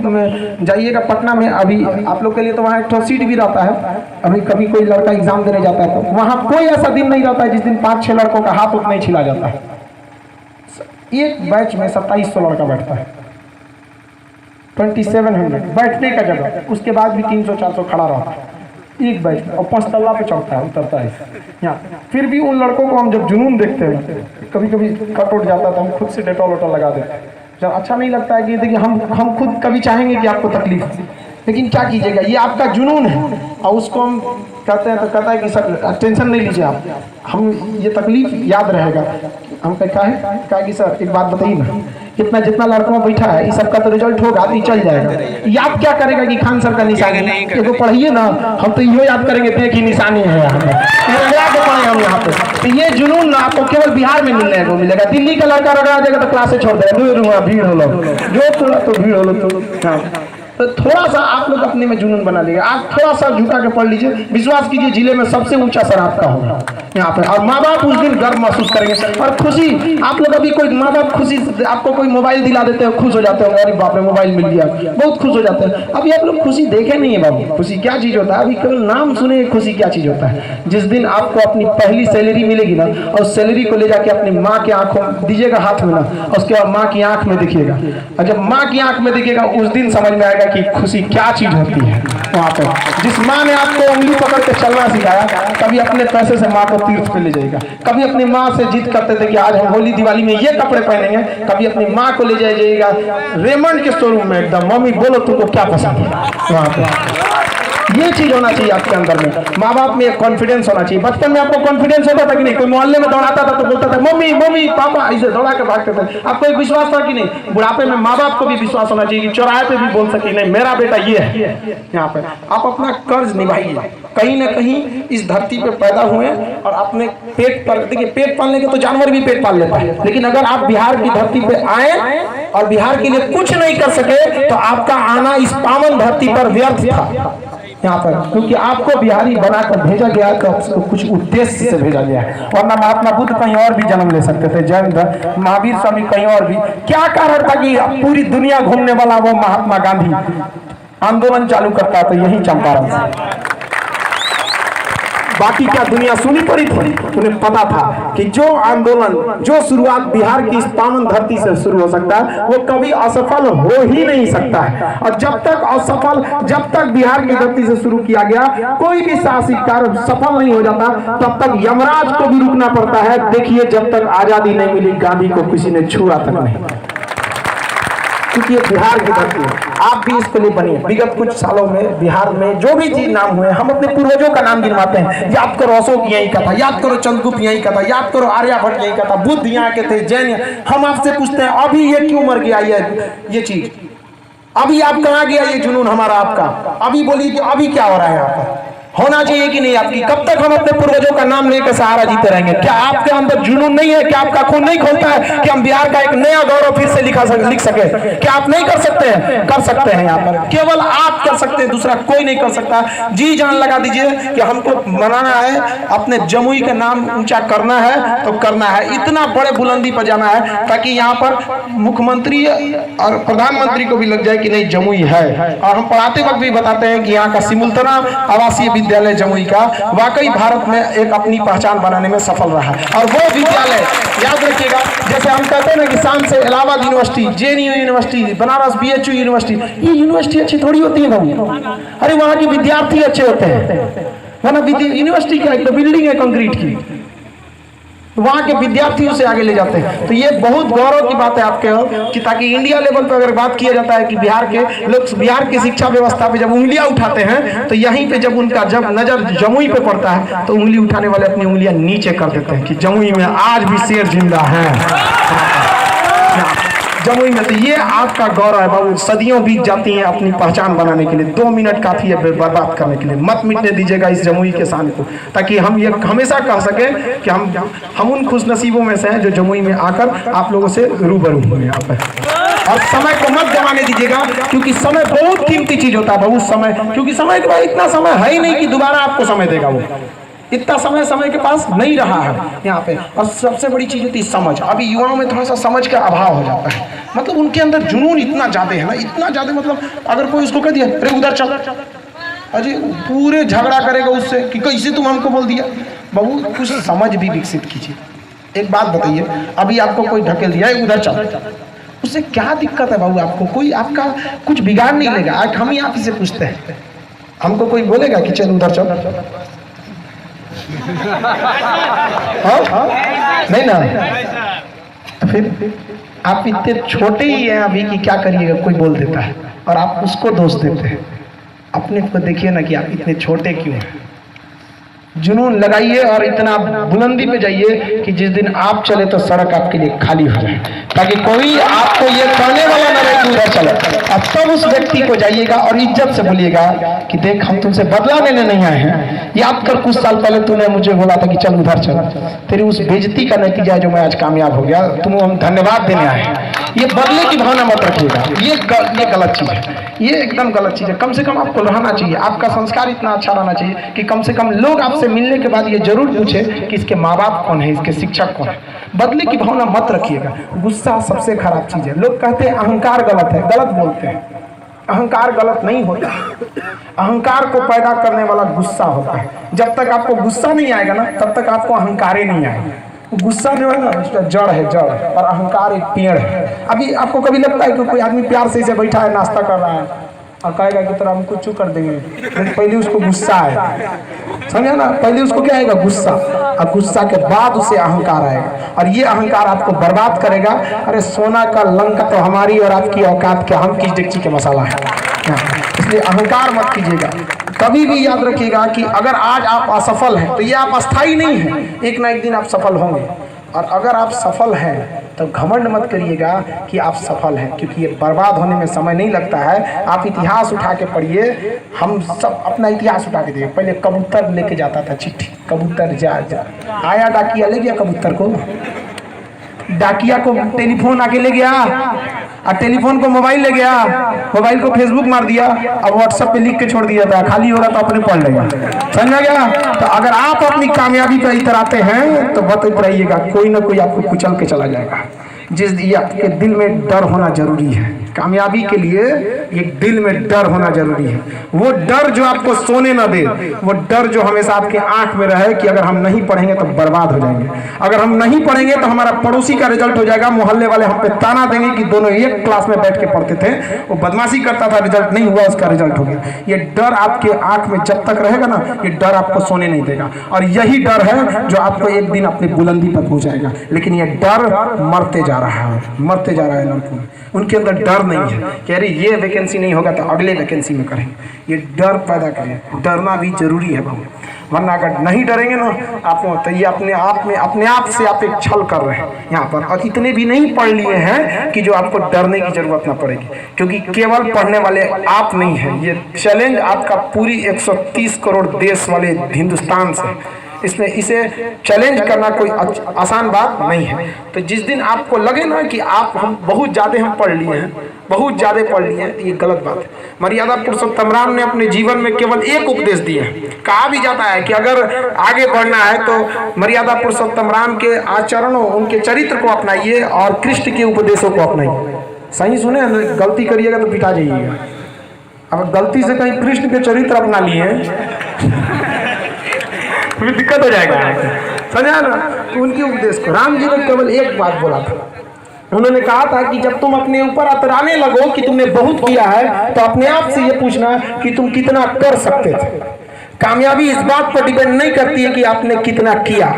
जाइएगा पटना में, अभी आप लोग के लिए तो वहाँ एक सीट भी रहता है। अभी कभी कोई लड़का एग्जाम देने जाता है तो वहाँ कोई ऐसा दिन नहीं रहता है जिस दिन 5-6 लड़कों का हाथ उतना ही छिला जाता है। एक बैच में 2700 लड़का बैठता है, 2700 बैठने का जगह, उसके बाद भी 300-400 खड़ा रहता है एक बैच में, और 5 तल्ला पे चढ़ता है, उतरता है यहाँ। फिर भी उन लड़कों को हम जब जुनून देखते हैं, कभी कभी कट उठ जाता है तो हम खुद से डेटॉल वेटॉल लगा देते हैं। जब अच्छा नहीं लगता है कि देखिए हम खुद कभी चाहेंगे कि आपको तकलीफ, लेकिन क्या कीजिएगा, ये आपका जुनून है, और उसको हम कहते हैं तो कहता है कि सर टेंशन नहीं लीजिए आप, हम ये तकलीफ याद रहेगा। हम कहा कि सर एक बात बताइए ना, जितना लड़का बैठा है, इस सब का तो रिजल्ट होगा, तो चल जाएगा, याद क्या करेगा कि खान सर का निशानी है, पढ़िए ना, हम तो यो याद करेंगे देखिए निशानी है यहाँ पे, हम यहाँ पे। तो ये जुनून ना आपको केवल बिहार में मिलने को मिलेगा। दिल्ली का लड़का रगड़ा जाएगा तो क्लासे छोड़ देगा, भीड़ हो लो, जो थोड़ा तो भीड़ हो लो तो। तो थोड़ा सा आप लोग अपने में जुनून बना लीजिए, आप थोड़ा सा झुका के पढ़ लीजिए, विश्वास कीजिए जिले में सबसे ऊंचा सर आपका होगा यहाँ पे। और माँ बाप उस दिन गर्व महसूस करेंगे, और खुशी आप लोग अभी कोई माँ बाप खुशी आपको कोई मोबाइल दिला देते हो, खुश हो जाते हो, अरे बाप रे मोबाइल मिल गया, बहुत खुश हो जाते हैं। अभी आप लोग खुशी देखे नहीं है बाबू, खुशी क्या चीज होता है, अभी केवल नाम सुने खुशी क्या चीज होता है। जिस दिन आपको अपनी पहली सैलरी मिलेगी ना, और सैलरी को ले जाके अपनी माँ के आंखों में दीजिएगा, हाथ में ना, और उसके बाद माँ की आंख में देखिएगा, और जब माँ की आंख में देखिएगा उस दिन समझ में आएगा कि खुशी क्या चीज होती है। वहाँ पे जिस माँ ने आपको उंगली पकड़ के चलना सिखाया, कभी अपने पैसे से माँ को तीर्थ पे ले जाएगा, कभी अपनी माँ से जिद करते थे कि आज हम होली दिवाली में ये कपड़े पहनेंगे, कभी अपनी माँ को ले जाइएगा रेमंड के शोरूम में, एकदम मम्मी बोलो तुमको क्या पसंद है। वहाँ पे ये चीज होना चाहिए आपके अंदर में, माँ बाप में एक कॉन्फिडेंस होना चाहिए। बचपन में आपको कॉन्फिडेंस होता था कि नहीं, कोई मोहल्ले में दौड़ाता था तो बोलता था मम्मी मम्मी पापा, इसे दौड़ा के भागते थे, आपको एक विश्वास था कि नहीं। बुढ़ापे में माँ बाप को भी विश्वास होना चाहिए कि चौराहे पे भी बोल सके नहीं मेरा बेटा ये है। यहाँ पे आप अपना कर्ज निभाइए, कहीं ना कहीं इस धरती पे पैदा हुए और अपने पेट पर, देखिए पेट पालने के तो जानवर भी पेट पाल लेता है, लेकिन अगर आप बिहार की धरती पे आए और बिहार के लिए कुछ नहीं कर सके तो आपका आना इस पावन धरती पर व्यर्थ था यहाँ पर, क्योंकि आपको बिहारी बनाकर भेजा गया तो आपको कुछ उद्देश्य से भेजा गया है। वरना महात्मा बुद्ध कहीं और भी जन्म ले सकते थे, जैन महावीर स्वामी कहीं और भी। क्या कारण था कि पूरी दुनिया घूमने वाला वो महात्मा गांधी आंदोलन चालू करता तो यही चंपारण से। बाकी क्या दुनिया सुनी पड़ी थी? उन्हें पता था कि जो आंदोलन, जो शुरुआत बिहार की इस पावन धरती से शुरू हो सकता है वो कभी असफल हो ही नहीं सकता है। और जब तक बिहार की धरती से शुरू किया गया कोई भी साहसिक कार्य सफल नहीं हो जाता, तब तक यमराज को भी रुकना पड़ता है। देखिए, जब तक आजादी नहीं मिली गांधी को किसी ने छुआ तक नहीं, क्योंकि ये बिहार की धरती है। आप भी इसके लिए बनिए। विगत कुछ सालों में बिहार में जो भी चीज नाम हुए, हम अपने पूर्वजों का नाम गिनवाते हैं। याद करो अशोक यहीं का था, याद करो चंद्रगुप्त यहीं का था, याद करो आर्यभट्ट यहीं का था, बुद्ध यहाँ के थे, जैन। हम आपसे पूछते हैं अभी ये क्यों मर गया ये चीज? अभी आप कहाँ गया ये जुनून हमारा आपका? अभी बोलिए कि अभी क्या हो रहा है यहाँ पर? होना चाहिए कि नहीं आपकी? कब तक हम अपने पूर्वजों का नाम लेकर सहारा जीते रहेंगे? क्या आपके अंदर जुनून नहीं है? क्या आपका खून नहीं खोलता है कि हम बिहार का एक नया गौरव फिर से लिख सके? क्या आप नहीं कर सकते हैं? कर सकते हैं। यहाँ पर केवल आप कर सकते हैं, दूसरा कोई नहीं कर सकता। जी जान लगा दीजिए कि हमको बनाना है, अपने जमुई का नाम ऊंचा करना है तो करना है, इतना बड़े बुलंदी पर जाना है ताकि यहाँ पर मुख्यमंत्री और प्रधानमंत्री को भी लग जाए कि नहीं जमुई है। और हम पढ़ाते वक्त भी बताते हैं कि यहाँ का सिमुलतला आवासीय विद्यालय जमुई का वाकई भारत में एक अपनी पहचान बनाने में सफल रहा है। और वो विद्यालय याद रखिएगा, जैसे हम कहते हैं ना कि शान से Allahabad university, JNU university, Banaras BHU university, ये यूनिवर्सिटी अच्छी थोड़ी होती है बाबू। अरे वहाँ के विद्यार्थी अच्छे होते हैं, वरना यूनिवर्सिटी क्या, एक तो बिल्डिंग है कंक्रीट की, वहाँ के विद्यार्थियों से आगे ले जाते हैं। तो ये बहुत गौरव की बात है आपके कि ताकि इंडिया लेवल पर अगर बात किया जाता है कि बिहार के लोग बिहार की शिक्षा व्यवस्था पे जब उंगलियां उठाते हैं तो यहीं पे जब उनका जब नजर जमुई पे पड़ता है तो उंगली उठाने वाले अपनी उंगलियां नीचे कर देते हैं कि जमुई में आज भी शेर जिंदा है। जमुई में तो ये आपका गौरव है बाबू। सदियों बीत जाती हैं अपनी पहचान बनाने के लिए, 2 मिनट काफी है बर्बाद करने के लिए। मत मिटने दीजिएगा इस जमुई के शान को, ताकि हम ये हमेशा कह सके कि हम उन खुशनसीबों में से हैं जो जमुई में आकर आप लोगों से रूबरू हुए यहाँ पे। और समय को मत गंवाने दीजिएगा, क्योंकि समय बहुत कीमती चीज होता है बहुत समय, क्योंकि समय के बाद इतना समय है ही नहीं कि दोबारा आपको समय देगा। वो इतना समय के पास नहीं रहा है यहाँ पे। और सबसे बड़ी चीज होती है समझ। अभी युवाओं में थोड़ा सा समझ का अभाव हो जाता है, मतलब उनके अंदर जुनून इतना ज्यादा है ना, इतना ज्यादा, मतलब अगर कोई उसको कह दिया अरे उधर चल, अजय पूरे झगड़ा करेगा उससे कि कैसे तुम हमको बोल दिया। बाबू कुछ समझ भी विकसित कीजिए। एक बात बताइए, अभी आपको कोई ढकेल दिया उधर चल, उससे क्या दिक्कत है बाबू? आपको कोई आपका कुछ बिगाड़ नहीं लेगा। आज हम ही आप ही से पूछते हैं, हमको कोई बोलेगा कि चल उधर चल? नहीं ना। तो फिर आप इतने छोटे ही हैं अभी कि क्या करिएगा, कोई बोल देता है और आप उसको दोष देते हैं। अपने को देखिए ना कि आप इतने छोटे क्यों हैं। जुनून लगाइए और इतना बुलंदी पे जाइए कि जिस दिन आप चले तो सड़क आपके लिए खाली हो जाए, ताकि कोई आपको ये कहने वाला न रहे कि उधर चलो। अब तब उस व्यक्ति को जाइएगा और इज्जत से बोलिएगा कि देख हम तुमसे बदला लेने नहीं आए हैं। याद कर कुछ साल पहले तूने मुझे बोला था कि चल उधर चल, तेरी उस बेइज्जती का नतीजा है जो मैं आज कामयाब हो गया, तुम हम धन्यवाद देने आए हैं। ये बदले की भावना मत रखिएगा, ये गलत चीज है, ये एकदम गलत चीज है। कम से कम आपको रहना चाहिए, आपका संस्कार इतना अच्छा रहना चाहिए कि कम से कम लोग आपसे मिलने के बाद ये जरूर पूछे कि इसके माँ बाप कौन है, इसके शिक्षक कौन है। बदले की भावना मत रखिएगा। गुस्सा सबसे खराब चीज है। लोग कहते हैं अहंकार गलत है, गलत बोलते हैं। अहंकार गलत नहीं होता, अहंकार को पैदा करने वाला गुस्सा होता है। जब तक आपको गुस्सा नहीं आएगा ना तब तक आपको अहंकार ही नहीं आएगा। गुस्सा जो है ना उसका जड़ है, जड़, और अहंकार एक पेड़ है। अभी आपको कभी लगता है कि कोई आदमी प्यार से इसे बैठा है, नाश्ता कर रहा है और कहेगा कि तरह हम कुछ चू कर देंगे, लेकिन पहले उसको गुस्सा है, समझा ना? पहले उसको क्या आएगा? गुस्सा, और गुस्सा के बाद उसे अहंकार आएगा, और ये अहंकार आपको बर्बाद करेगा। अरे सोना का लंका तो हमारी और आपकी औकात क्या, हम किस डेगची के मसाला है। इसलिए अहंकार मत कीजिएगा। कभी भी याद रखिएगा कि अगर आज आप असफल हैं तो ये आप अस्थाई नहीं हैं, एक ना एक दिन आप सफल होंगे। और अगर आप सफल हैं तो घमंड मत करिएगा कि आप सफल हैं, क्योंकि ये बर्बाद होने में समय नहीं लगता है। आप इतिहास उठा के पढ़िए, हम सब अपना इतिहास उठा के देखिए। पहले कबूतर लेके जाता था चिट्ठी, कबूतर जा आया, डाकिया ले गया कबूतर को, डाकिया को टेलीफोन आके ले गया, और टेलीफोन को मोबाइल ले गया, मोबाइल को फेसबुक मार दिया, अब व्हाट्सएप पे लिख के छोड़ दिया था, खाली होगा तो अपने पढ़ लेगा। समझा गया? तो अगर आप अपनी कामयाबी पर इतराते हैं तो बत रहिएगा, कोई ना कोई आपको कुचल के चला जाएगा। जिस आपके दिल में डर होना जरूरी है। कामयाबी के लिए एक दिल में डर होना जरूरी है। वो डर जो आपको सोने ना दे, वो डर जो हमेशा आपके आंख में रहे कि अगर हम नहीं पढ़ेंगे तो बर्बाद हो जाएंगे, अगर हम नहीं पढ़ेंगे तो हमारा पड़ोसी का रिजल्ट हो जाएगा, मोहल्ले वाले हम पे ताना देंगे कि दोनों एक क्लास में बैठ के पढ़ते थे, वो बदमाशी करता था, रिजल्ट नहीं हुआ, उसका रिजल्ट हो गया। ये डर आपके आंख में जब तक रहेगा ना, ये डर आपको सोने नहीं देगा, और यही डर है जो आपको एक दिन अपनी बुलंदी पर पहुंचाएगा। लेकिन ये डर मरते जा रहा है, मरते जा रहा है लड़कों में, उनके अंदर डर नहीं है कि अरे ये वैकेंसी नहीं होगा तो अगले वैकेंसी में करेंगे। ये डर पैदा करें, डरना भी जरूरी है बहुत, वरना अगर नहीं डरेंगे ना आप तो ये अपने आप से आप एक छल कर रहे हैं यहाँ पर, और इतने भी नहीं पढ़ लिए हैं कि जो आपको डरने की जरूरत ना पड़ेगी, क्योंकि केवल पढ़ने वाले आप नहीं हैं, ये चैलेंज आपका पूरी 130 करोड़ देश वाले हिंदुस्तान से, इसमें इसे चैलेंज करना कोई आसान बात नहीं है। तो जिस दिन आपको लगे ना कि हम बहुत ज़्यादा हम पढ़ लिए हैं, बहुत ज़्यादा पढ़ लिए हैं, ये गलत बात है। मर्यादा पुरुषोत्तम राम ने अपने जीवन में केवल एक उपदेश दिया है। कहा भी जाता है कि अगर आगे बढ़ना है तो मर्यादा पुरुषोत्तम राम के आचरणों, उनके चरित्र को अपनाइए और कृष्ण के उपदेशों को अपनाइए। सही सुने, गलती करिएगा तो पिटा जाइएगा। अब गलती से कहीं कृष्ण के चरित्र अपना लिए फिर दिक्कत हो जाएगा, समझा ना। तो उनके उपदेश को राम जी ने केवल एक बात बोला था, उन्होंने कहा था कि जब तुम अपने ऊपर अतराने लगो कि तुमने बहुत किया है, तो अपने आप से ये पूछना कि तुम कितना कर सकते थे। कामयाबी इस बात पर डिपेंड नहीं करती है कि आपने कितना किया,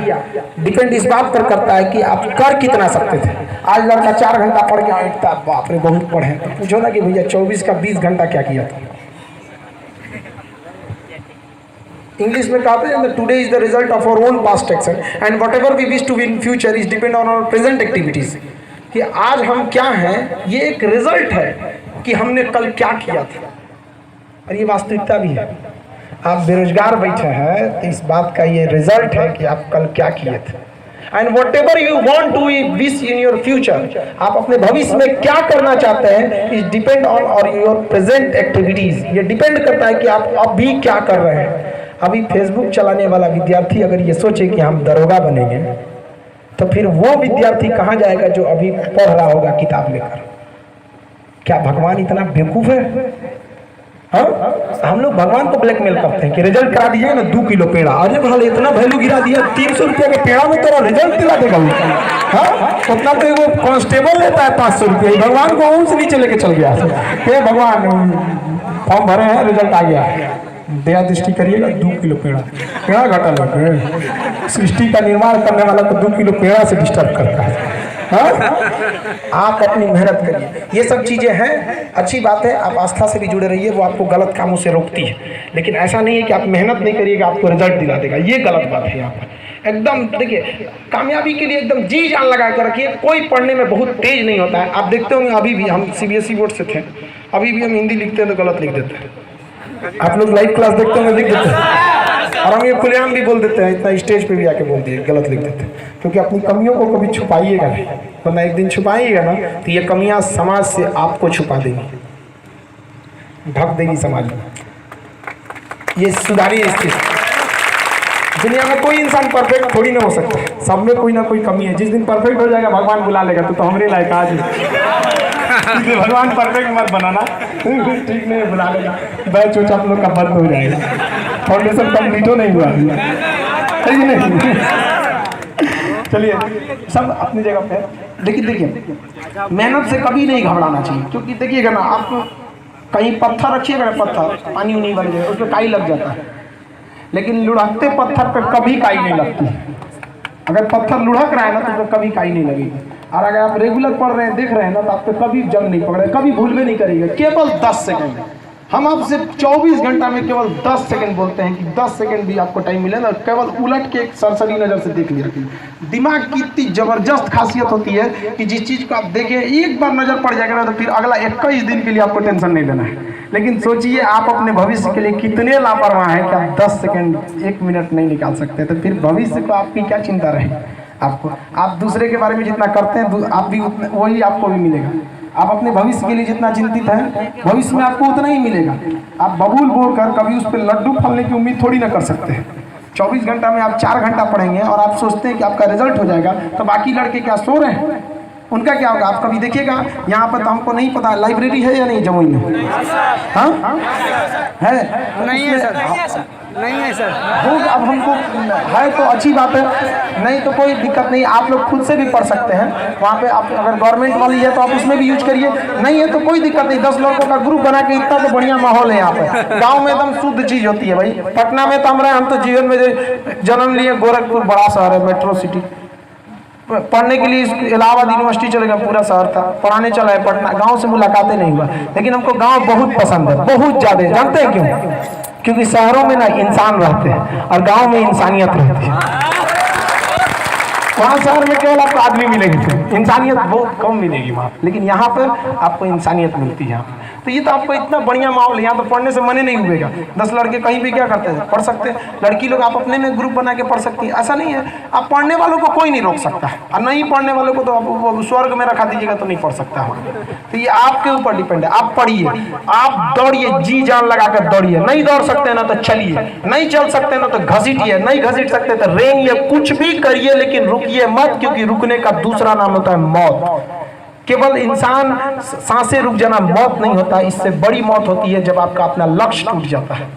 डिपेंड इस बात पर करता है कि आप कर कितना सकते थे। आज लड़का 4 घंटा पढ़ के आएगा, बाप रे बहुत पढ़े, तो पूछो ना कि भैया 24 का 20 घंटा क्या किया था। इंग्लिश में कहते हैं today is the result of our own past action and whatever we wish to be in future is depend on our present activities. कि आज हम क्या हैं ये एक रिजल्ट है कि हमने कल क्या किया था, और ये वास्तविकता भी है। आप बेरोजगार बैठे हैं तो इस बात का ये रिजल्ट है कि आप कल क्या किए थे। And whatever you want to wish in your future, आप अपने भविष्य में क्या करना चाहते हैं, is depend on our your present activities. ये डिपेंड करता है कि आप अभी क्या कर रहे हैं। अभी फेसबुक चलाने वाला विद्यार्थी अगर ये सोचे कि हम दरोगा बनेंगे, तो फिर वो विद्यार्थी कहाँ जाएगा जो अभी पढ़ रहा होगा किताब लेकर। क्या भगवान इतना बेवकूफ है? हाँ, हम लोग भगवान को ब्लैकमेल करते हैं कि रिजल्ट करा दीजिए ना 2 किलो पेड़ा। अरे भाई इतना वैल्यू गिरा दिया, 300 रुपये के पेड़ा में तेरा रिजल्ट दिला देगा वो। हाँ, उतना तो वो कांस्टेबल लेता है 500 रुपये, भगवान को उनसे नीचे लेके चल गया। हे भगवान फॉर्म भरे हैं, रिजल्ट आ गया, दया दृष्टि करिएगा 2 किलो पेड़ा घटा लगे। सृष्टि का निर्माण करने वाला तो 2 किलो पेड़ा से डिस्टर्ब करता है। हाँ? आप अपनी मेहनत करिए, ये सब चीज़ें हैं, अच्छी बात है। आप आस्था से भी जुड़े रहिए, वो आपको गलत कामों से रोकती है। लेकिन ऐसा नहीं है कि आप मेहनत नहीं करिएगा आपको रिजल्ट दिला देगा, ये गलत बात है। यहाँ पर एकदम देखिए, कामयाबी के लिए एकदम जी जान लगा कर रखिए। कोई पढ़ने में बहुत तेज नहीं होता है। आप देखते होंगे अभी भी हम CBSE बोर्ड से थे, अभी भी हम हिंदी लिखते हैं तो गलत लिख देते हैं। आप लोग लाइव क्लास देखते होंगे, लिख देते हैं, और हम ये खुलेआम भी बोल देते हैं, इतना स्टेज पे भी आके बोल दिए गलत लिख देते हैं। क्योंकि अपनी कमियों को कभी छुपाइएगा नहीं, वरना एक दिन छुपाइएगा ना तो ये कमियां समाज से आपको छुपा देंगी, ढक देगी समाज में। ये सुधारिए स्थिति। दुनिया में कोई इंसान परफेक्ट थोड़ी ना हो सकता, सब में कोई ना कोई कमी है। जिस दिन परफेक्ट हो जाएगा भगवान बुला लेगा, तो हमरे लायक आज भगवान परफेक्ट मत बनाना, ठीक नहीं बुला लेगा, बैच उच आप लोग का बंद हो जाएगा, फाउंडेशन कंप्लीट हो नहीं हुआ। नहीं चलिए सब अपनी जगह पे। लेकिन देखिए मेहनत से कभी नहीं घबराना चाहिए, क्योंकि देखिएगा ना, आप कहीं पत्थर रखिएगा ना, पत्थर पानी नहीं बन जाए, उस पर काई लग जाता है, लेकिन लुढ़कते पत्थर पे कभी काई नहीं लगती। अगर पत्थर लुढ़क रहा है ना तो उस पर कभी काई नहीं लगेगी। और अगर आप रेगुलर पढ़ रहे हैं, देख रहे हैं ना, तो आप पे कभी जंग नहीं पकड़े, कभी भूल में नहीं करिएगा। केवल 10 सेकंड, हम आपसे 24 घंटा में केवल 10 सेकंड बोलते हैं कि 10 सेकंड भी आपको टाइम मिले ना, केवल उलट के एक सरसरी नज़र से देख लिया कीजिए। दिमाग की इतनी ज़बरदस्त खासियत होती है कि जिस चीज़ को आप देखें एक बार नज़र पड़ जाएगा ना, तो फिर अगला 21 दिन के लिए आपको टेंशन नहीं लेना है। लेकिन सोचिए आप अपने भविष्य के लिए कितने लापरवाह हैं कि आप 10 सेकंड 1 मिनट नहीं निकाल सकते, तो फिर भविष्य को आपकी क्या चिंता रहे आपको। आप दूसरे के बारे में जितना करते हैं आप भी वही आपको भी मिलेगा। आप अपने भविष्य के लिए जितना चिंतित हैं, भविष्य में आपको उतना ही मिलेगा। आप बबूल बोलकर कभी उस पर लड्डू फलने की उम्मीद थोड़ी ना कर सकते हैं। 24 घंटा में आप 4 घंटा पढ़ेंगे और आप सोचते हैं कि आपका रिजल्ट हो जाएगा, तो बाकी लड़के क्या सो रहे हैं? उनका क्या होगा? आप कभी देखिएगा यहाँ पर, तो हमको नहीं पता लाइब्रेरी है या नहीं जमुई में? हाँ है? नहीं है सर, नहीं है सर। होगा, अब हमको है तो अच्छी बात है, नहीं तो कोई दिक्कत नहीं, आप लोग खुद से भी पढ़ सकते हैं वहाँ पे। आप अगर गवर्नमेंट वाली है तो आप उसमें भी यूज करिए, नहीं है तो कोई दिक्कत नहीं। 10 लड़कों का ग्रुप बना के, इतना तो बढ़िया माहौल है यहाँ पे। गाँव में एकदम शुद्ध चीज़ होती है भाई। पटना में तो हम तो जीवन में जन्म लिए, गोरखपुर बड़ा शहर है, मेट्रो सिटी। पढ़ने के लिए इलाहाबाद यूनिवर्सिटी चले गए, पूरा शहर था, पढ़ाने चला है पटना। गांव से मुलाकातें नहीं हुआ, लेकिन हमको गांव बहुत पसंद है, बहुत ज़्यादा। जानते हैं क्यों? क्योंकि शहरों में ना इंसान रहते हैं और गांव में इंसानियत रहती है। वहाँ शहर में केवल आपको आदमी मिलेंगे, इंसानियत बहुत कम मिलेगी वहाँ, लेकिन यहाँ पर आपको इंसानियत मिलती है। तो ये तो आपको इतना बढ़िया माहौल है, यहाँ तो पढ़ने से मन ही नहीं हुएगा। 10 लड़के कहीं भी क्या करते हैं, पढ़ सकते हैं। लड़की लोग आप अपने में ग्रुप बना के पढ़ सकती है, ऐसा नहीं है। आप पढ़ने वालों को कोई नहीं रोक सकता, और नहीं पढ़ने वालों को तो आप स्वर्ग में रखा दीजिएगा तो नहीं पढ़ सकता है। तो ये आपके ऊपर डिपेंड है। आप पढ़िए, आप दौड़िए, जी जान लगा कर दौड़िए। नहीं दौड़ सकते ना तो चलिए, नहीं चल सकते ना तो घसीटिए, नहीं घसीट सकते तो रेंगिए, कुछ भी करिए, लेकिन रुकिए मत, क्योंकि रुकने का दूसरा नाम होता है मौत। केवल इंसान सांसें रुक जाना मौत नहीं होता, इससे बड़ी मौत होती है जब आपका अपना लक्ष्य टूट जाता है।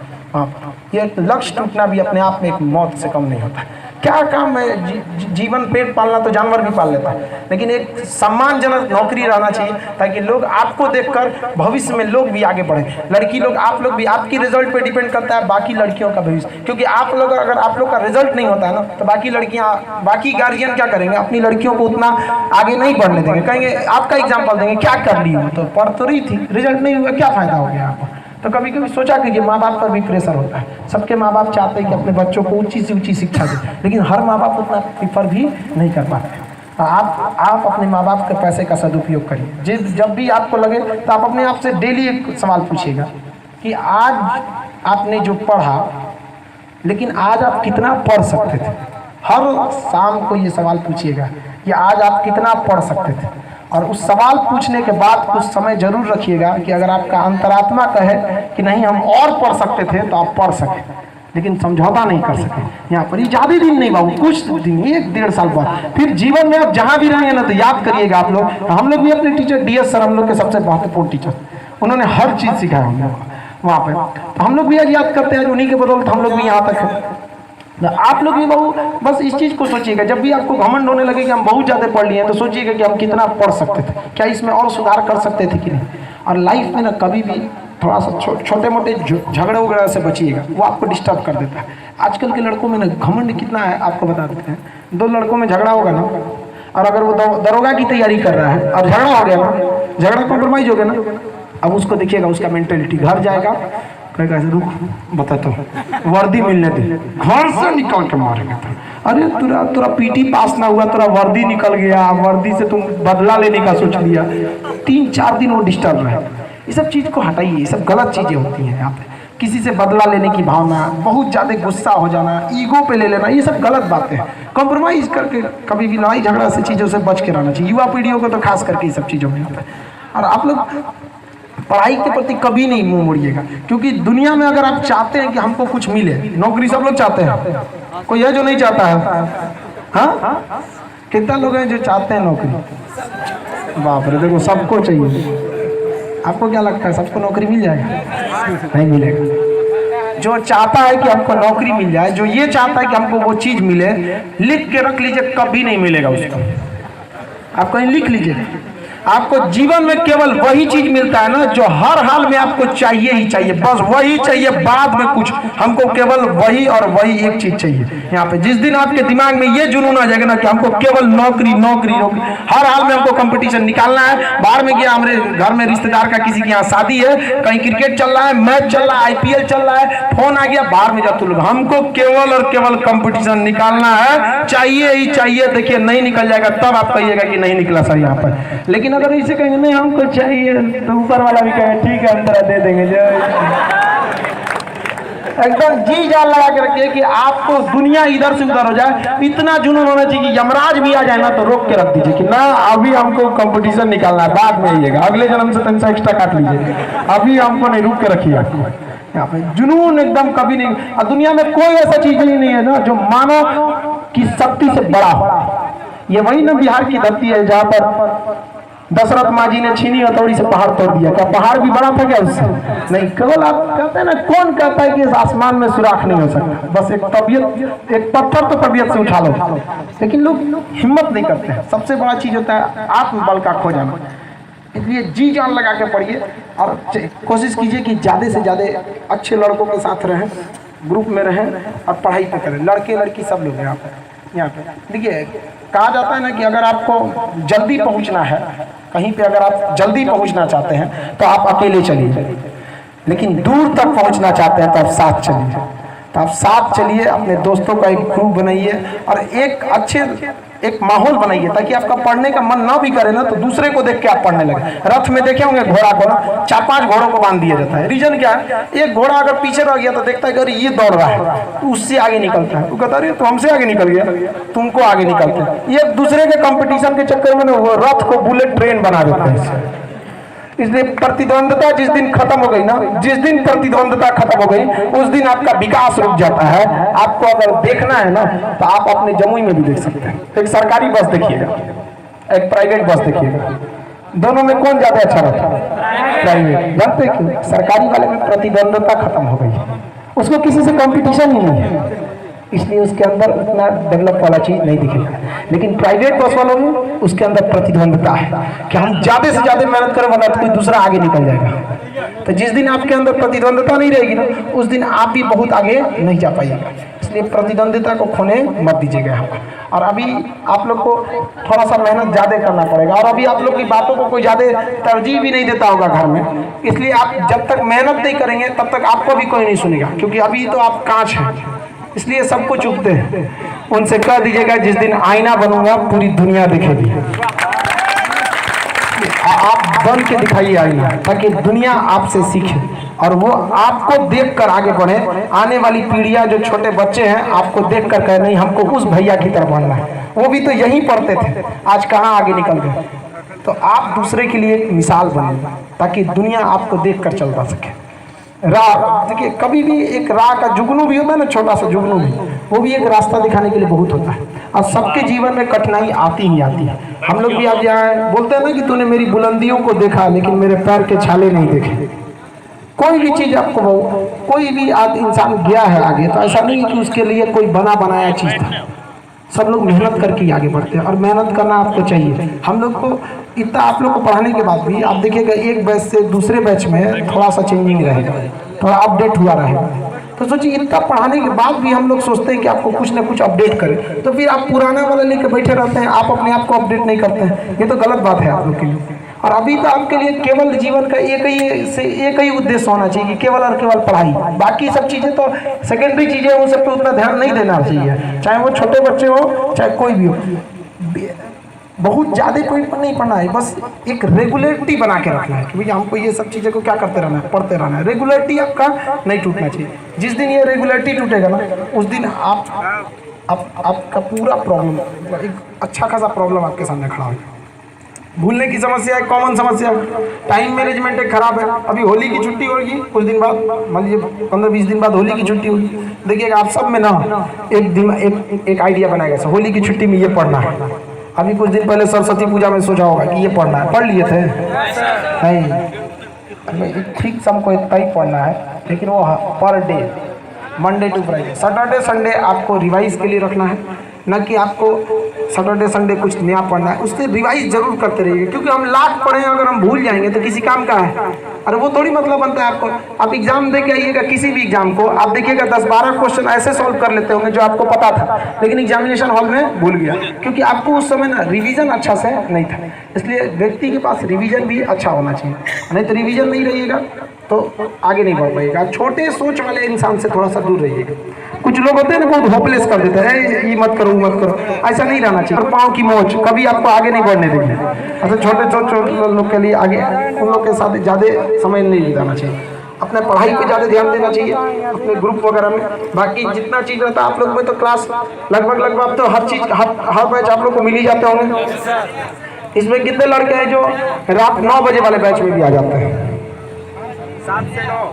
ये लक्ष्य टूटना भी अपने आप में एक मौत से कम नहीं होता। क्या काम है? जीवन पेट पालना तो जानवर भी पाल लेता है, लेकिन एक सम्मानजनक नौकरी रहना चाहिए, ताकि लोग आपको देखकर भविष्य में लोग भी आगे बढ़ें। लड़की लोग, आप लोग भी, आपकी रिजल्ट पे डिपेंड करता है बाकी लड़कियों का भविष्य। क्योंकि आप लोग, अगर आप लोग का रिजल्ट नहीं होता है ना, तो बाकी लड़कियां, बाकी गार्जियन क्या करेंगे? अपनी लड़कियों को उतना आगे नहीं बढ़ने देंगे, कहेंगे आपका एग्जाम्पल देंगे, क्या कर ली हो, तो पढ़ तो रही थी, रिजल्ट नहीं हुआ, क्या फायदा हो गया आपको? तो कभी कभी सोचा कीजिए, माँ बाप पर भी प्रेशर होता है। सबके माँ बाप चाहते हैं कि अपने बच्चों को ऊंची से ऊंची शिक्षा दें, लेकिन हर माँ बाप उतना प्रेफर भी नहीं कर पाते। आप अपने माँ बाप के पैसे का सदुपयोग करिए। जब भी आपको लगे तो आप अपने आप से डेली एक सवाल पूछिएगा कि आज आपने जो पढ़ा, लेकिन आज आप कितना पढ़ सकते थे। हर शाम को ये सवाल पूछिएगा कि आज आप कितना पढ़ सकते थे। और उस सवाल पूछने के बाद कुछ समय जरूर रखिएगा कि अगर आपका अंतरात्मा कहे कि नहीं हम और पढ़ सकते थे, तो आप पढ़ सके, लेकिन समझौता नहीं कर सके। यहाँ पर ज़्यादा दिन नहीं बाबू, कुछ दिन, 1-1.5 साल बाद। फिर जीवन में आप जहाँ भी रहेंगे ना, तो याद करिएगा आप लोग। हम लोग भी अपने टीचर DS सर, हम लोग के सबसे महत्वपूर्ण टीचर, उन्होंने हर चीज़ सिखाया हम लोग वहाँ पे। तो हम लोग भी आज याद करते हैं, उन्हीं के बदौलत हम लोग भी यहाँ तक हैं। आप लोग भी बस इस चीज़ को सोचिएगा, जब भी आपको घमंड होने लगे कि हम बहुत ज़्यादा पढ़ लिए हैं, तो सोचिएगा कि हम कितना पढ़ सकते थे, क्या इसमें और सुधार कर सकते थे कि नहीं। और लाइफ में ना कभी भी थोड़ा सा छोटे मोटे झगड़े वगैरह से बचिएगा, वो आपको डिस्टर्ब कर देता है। आजकल के लड़कों में ना घमंड कितना है, आपको बता देते हैं। 2 लड़कों में झगड़ा होगा ना, और अगर वो दरोगा की तैयारी कर रहा है और झगड़ा हो गया ना, झगड़ा कॉम्प्रोमाइज हो गया ना, अब उसको देखिएगा, उसका मेंटेलिटी घर जाएगा, कहेगा रुक बताता हूँ, वर्दी मिलने दे, घर से निकाल के मारेगा। अरे तुरा PT पास ना हुआ, तुरा वर्दी निकल गया, वर्दी से तुम बदला लेने का सोच लिया। 3-4 दिन वो डिस्टर्ब रहे। ये सब चीज़ को हटाइए, ये सब गलत चीज़ें होती हैं यहाँ पे। किसी से बदला लेने की भावना, बहुत ज़्यादा गुस्सा हो जाना, ईगो पे ले लेना, ये सब गलत बातें हैं। कॉम्प्रोमाइज़ करके कभी भी लड़ाई झगड़ा से चीज़ों से बच के रहना चाहिए। युवा पीढ़ियों को तो खास करके ये सब चीज़ों में होता है। और आप लोग पढ़ाई के प्रति कभी नहीं मुंह मोड़िएगा, क्योंकि दुनिया में अगर आप चाहते हैं कि हमको कुछ मिले, नौकरी सब लोग चाहते हैं, कोई है जो नहीं चाहता है? हाँ, कितना लोग हैं जो चाहते हैं नौकरी? बाप रे, देखो सबको चाहिए। आपको क्या लगता है सबको नौकरी मिल जाएगा? नहीं मिलेगा। जो चाहता है कि हमको नौकरी मिल जाए, जो ये चाहता है कि हमको वो चीज़ मिले, लिख के रख लीजिए, कभी नहीं मिलेगा उसको। आप कहीं लिख लीजिए, आपको जीवन में केवल वही चीज मिलता है ना जो हर हाल में आपको चाहिए ही चाहिए, बस वही चाहिए, बाद में कुछ, हमको केवल वही और वही एक चीज चाहिए। यहाँ पे जिस दिन आपके दिमाग में ये जुनून आ जाएगा ना कि हमको केवल नौकरी नौकरी नौकरी, हर हाल में हमको कंपटीशन निकालना है। बाहर में गया, हमारे घर में रिश्तेदार का किसी के यहाँ शादी है, कहीं क्रिकेट चल रहा है, मैच चल रहा है, IPL चल रहा है, फोन आ गया, बाहर में जाते लोग, हमको केवल और केवल कंपटीशन निकालना है, चाहिए ही चाहिए। देखिए नहीं निकल जाएगा तब आप कहिएगा कि नहीं निकला सर यहाँ पर। लेकिन अगर इसे कहेंगे नहीं हमको चाहिए, तो ऊपर वाला भी कहेगा ठीक है हम तरह दे देंगे। एकदम जी जान लगा के रखिए कि आपको दुनिया इधर से उधर हो जाए, इतना जुनून होना चाहिए कि यमराज भी आ जाए ना तो रोक के रख दीजिए कि ना अभी हमको कंपटीशन निकालना है, बाद में आइएगा, अगले जन्म से 300 एक्स्ट्रा काट लीजिए, अभी हमको नहीं, रुक के रखिए। यहाँ पे जुनून एकदम कभी नहीं। और दुनिया में कोई ऐसा चीज ही नहीं है ना जो मानव की शक्ति से बड़ा हो। ये वही ना बिहार की धरती है जहाँ पर दशरथ माँ जी ने छीनी हथौड़ी से पहाड़ तोड़ दिया। क्या पहाड़ भी बड़ा था क्या उससे? नहीं, केवल आप कहते हैं ना, कौन कहता है कि इस आसमान में सुराख नहीं हो सकता? बस एक तबियत, एक पत्थर तो तबियत से उठा लो, लेकिन लोग हिम्मत नहीं करते हैं। सबसे बड़ा चीज होता है आत्मबल का खो जाना। इसलिए जी जान लगा के पढ़िए और कोशिश कीजिए कि ज़्यादा से ज़्यादा अच्छे लड़कों के साथ रहें, ग्रुप में रहें और पढ़ाई पे करें। लड़के लड़की सब लोग यहाँ पे देखिए, कहा जाता है ना कि अगर आपको जल्दी पहुँचना है कहीं पे, अगर आप जल्दी पहुँचना चाहते हैं तो आप अकेले चलिए, लेकिन दूर तक पहुँचना चाहते हैं तो आप साथ चलिए। तो आप साथ चलिए, अपने दोस्तों का एक ग्रुप बनाइए और एक अच्छे एक माहौल बनाइए, ताकि आपका पढ़ने का मन ना भी करे ना तो दूसरे को देख के आप पढ़ने लगे। रथ में देखे होंगे घोड़ा को ना 4-5 घोड़ों को बांध दिया जाता है। रीजन क्या है? एक घोड़ा अगर पीछे रह गया तो देखता है कि अरे ये दौड़ रहा है, तो उससे आगे निकलता है। वो कहता है तो हमसे आगे निकल गया, तुमको आगे निकलते हैं। ये दूसरे के कंपटीशन के चक्कर में वो रथ को बुलेट ट्रेन बना देता है। इसलिए प्रतिद्वंदता जिस दिन खत्म हो गई ना, जिस दिन प्रतिद्वंदता खत्म हो गई उस दिन आपका विकास रुक जाता है। आपको अगर देखना है ना तो आप अपने जमुई में भी देख सकते हैं। एक सरकारी बस देखिएगा, एक प्राइवेट बस देखिएगा, दोनों में कौन ज्यादा अच्छा रहता है? प्राइवेट। जानते क्यों? सरकारी वाले में प्रतिद्वंदता खत्म हो गई, उसको किसी से कंपटीशन ही नहीं है, इसलिए उसके अंदर उतना डेवलप वाला चीज नहीं दिखेगा। लेकिन प्राइवेट बस वालों में उसके अंदर प्रतिद्वंदता है कि हम ज्यादा से ज्यादा मेहनत करें वरना कोई दूसरा आगे निकल जाएगा। तो जिस दिन आपके अंदर प्रतिद्वंदता नहीं रहेगी ना, उस दिन आप भी बहुत आगे नहीं जा पाइएगा। इसलिए प्रतिद्वंदिता को खोने मत दीजिएगा यहाँ पर। और अभी आप लोग को थोड़ा सा मेहनत ज़्यादा करना पड़ेगा, और अभी आप लोग की बातों को कोई ज़्यादा तरजीह भी नहीं देता होगा घर में। इसलिए आप जब तक मेहनत नहीं करेंगे तब तक आपको भी कोई नहीं सुनेगा, क्योंकि अभी तो आप कांच हैं, इसलिए सबको चुपते हैं। उनसे कह दीजिएगा जिस दिन आईना बनूंगा पूरी दुनिया दिखेगी, आप बन के दिखाइए आईना, ताकि दुनिया आपसे सीखे और वो आपको देखकर आगे बढ़े। आने वाली पीढ़ियां जो छोटे बच्चे हैं आपको देखकर कहे नहीं हमको उस भैया की तरफ बढ़ना है, वो भी तो यहीं पढ़ते थे, आज कहाँ आगे निकल गए। तो आप दूसरे के लिए एक मिसाल बनिए ताकि दुनिया आपको देखकर चलता सके। राह देखिए, कभी भी एक राह का जुगनू भी होता है ना, छोटा सा जुगनू भी, वो भी एक रास्ता दिखाने के लिए बहुत होता है। और सबके जीवन में कठिनाई आती ही आती है। हम लोग भी आज यहाँ बोलते हैं ना कि तूने मेरी बुलंदियों को देखा लेकिन मेरे पैर के छाले नहीं देखे। कोई भी चीज़ आपको, कोई भी इंसान गया है आगे तो ऐसा नहीं कि उसके लिए कोई बना बनाया चीज़ था। सब लोग मेहनत करके आगे बढ़ते हैं और मेहनत करना आपको चाहिए। हम लोग को इतना, आप लोग को पढ़ाने के बाद भी आप देखिएगा एक बैच से दूसरे बैच में थोड़ा सा चेंजिंग रहेगा, थोड़ा अपडेट हुआ रहेगा। तो सोचिए इतना पढ़ाने के बाद भी हम लोग सोचते हैं कि आपको कुछ ना कुछ अपडेट करें, तो फिर आप पुराना वाला लेकर बैठे रहते हैं, आप अपने आप को अपडेट नहीं करते हैं। ये तो गलत बात है आप लोग के लिए। और अभी तो आपके लिए केवल जीवन का एक ही उद्देश्य होना चाहिए कि केवल और केवल पढ़ाई। बाकी सब चीज़ें तो सेकेंडरी चीज़ें, उन सब पे उतना ध्यान नहीं देना चाहिए, चाहे वो छोटे बच्चे हो चाहे कोई भी हो। बहुत ज़्यादा कोई नहीं पढ़ना है, बस एक रेगुलरिटी बना के रखना है कि भैया हमको ये सब चीज़ें को क्या करते रहना है, पढ़ते रहना है। रेगुलरिटी आपका नहीं टूटना चाहिए। जिस दिन ये रेगुलरिटी टूटेगा ना उस दिन आपका पूरा प्रॉब्लम, एक अच्छा खासा प्रॉब्लम आपके सामने खड़ा होगा। भूलने की समस्या है, कॉमन समस्या। टाइम मैनेजमेंट एक खराब है। अभी होली की छुट्टी होगी कुछ दिन बाद, मान लीजिए 15-20 दिन बाद होली की छुट्टी होगी। देखिएगा आप सब में ना एक आइडिया बनाएगा, होली की छुट्टी में ये पढ़ना है। अभी कुछ दिन पहले सरस्वती पूजा में सोचा होगा कि ये पढ़ना है, पढ़ लिए थे नहीं, ठीक हमको इतना ही पढ़ना है, लेकिन वो per day, Monday to Friday, Saturday Sunday आपको रिवाइज के लिए रखना है, न कि आपको सैटरडे संडे कुछ नया पढ़ना है। उससे रिवाइज जरूर करते रहिए, क्योंकि हम लाख पढ़े अगर हम भूल जाएंगे तो किसी काम का है। अरे वो थोड़ी मतलब बनता है आपको। आप एग्जाम दे के आइएगा, किसी भी एग्जाम को आप देखिएगा 10-12 क्वेश्चन ऐसे सॉल्व कर लेते होंगे जो आपको पता था, लेकिन एग्जामिनेशन हॉल में भूल गया, क्योंकि आपको उस समय ना रिवीजन अच्छा से नहीं था। इसलिए व्यक्ति के पास रिवीजन भी अच्छा होना चाहिए, नहीं तो रिवीजन नहीं रहिएगा तो आगे नहीं बढ़ पाएगा। छोटे सोच वाले इंसान से थोड़ा सा दूर रहिएगा। कुछ लोग होते हैं ना बहुत होपलेस कर देते हैं, ये मत करो मत करो, ऐसा नहीं रहना चाहिए। और पाँव की मोच कभी आपको आगे नहीं बढ़ने देंगे। ऐसे छोटे लोग के लिए आगे, उन लोग के साथ ज़्यादा समय नहीं बिताना चाहिए। अपने पढ़ाई पे ज़्यादा ध्यान देना चाहिए, अपने ग्रुप वगैरह में। बाकी जितना चीज़ रहता है आप लोग में तो क्लास लगभग तो हर चीज़ हर बैच आप लोग को मिल ही जाते होंगे। इसमें कितने लड़के हैं जो रात 9 बजे वाले बैच में भी आ जाते हैं? 7 से 9।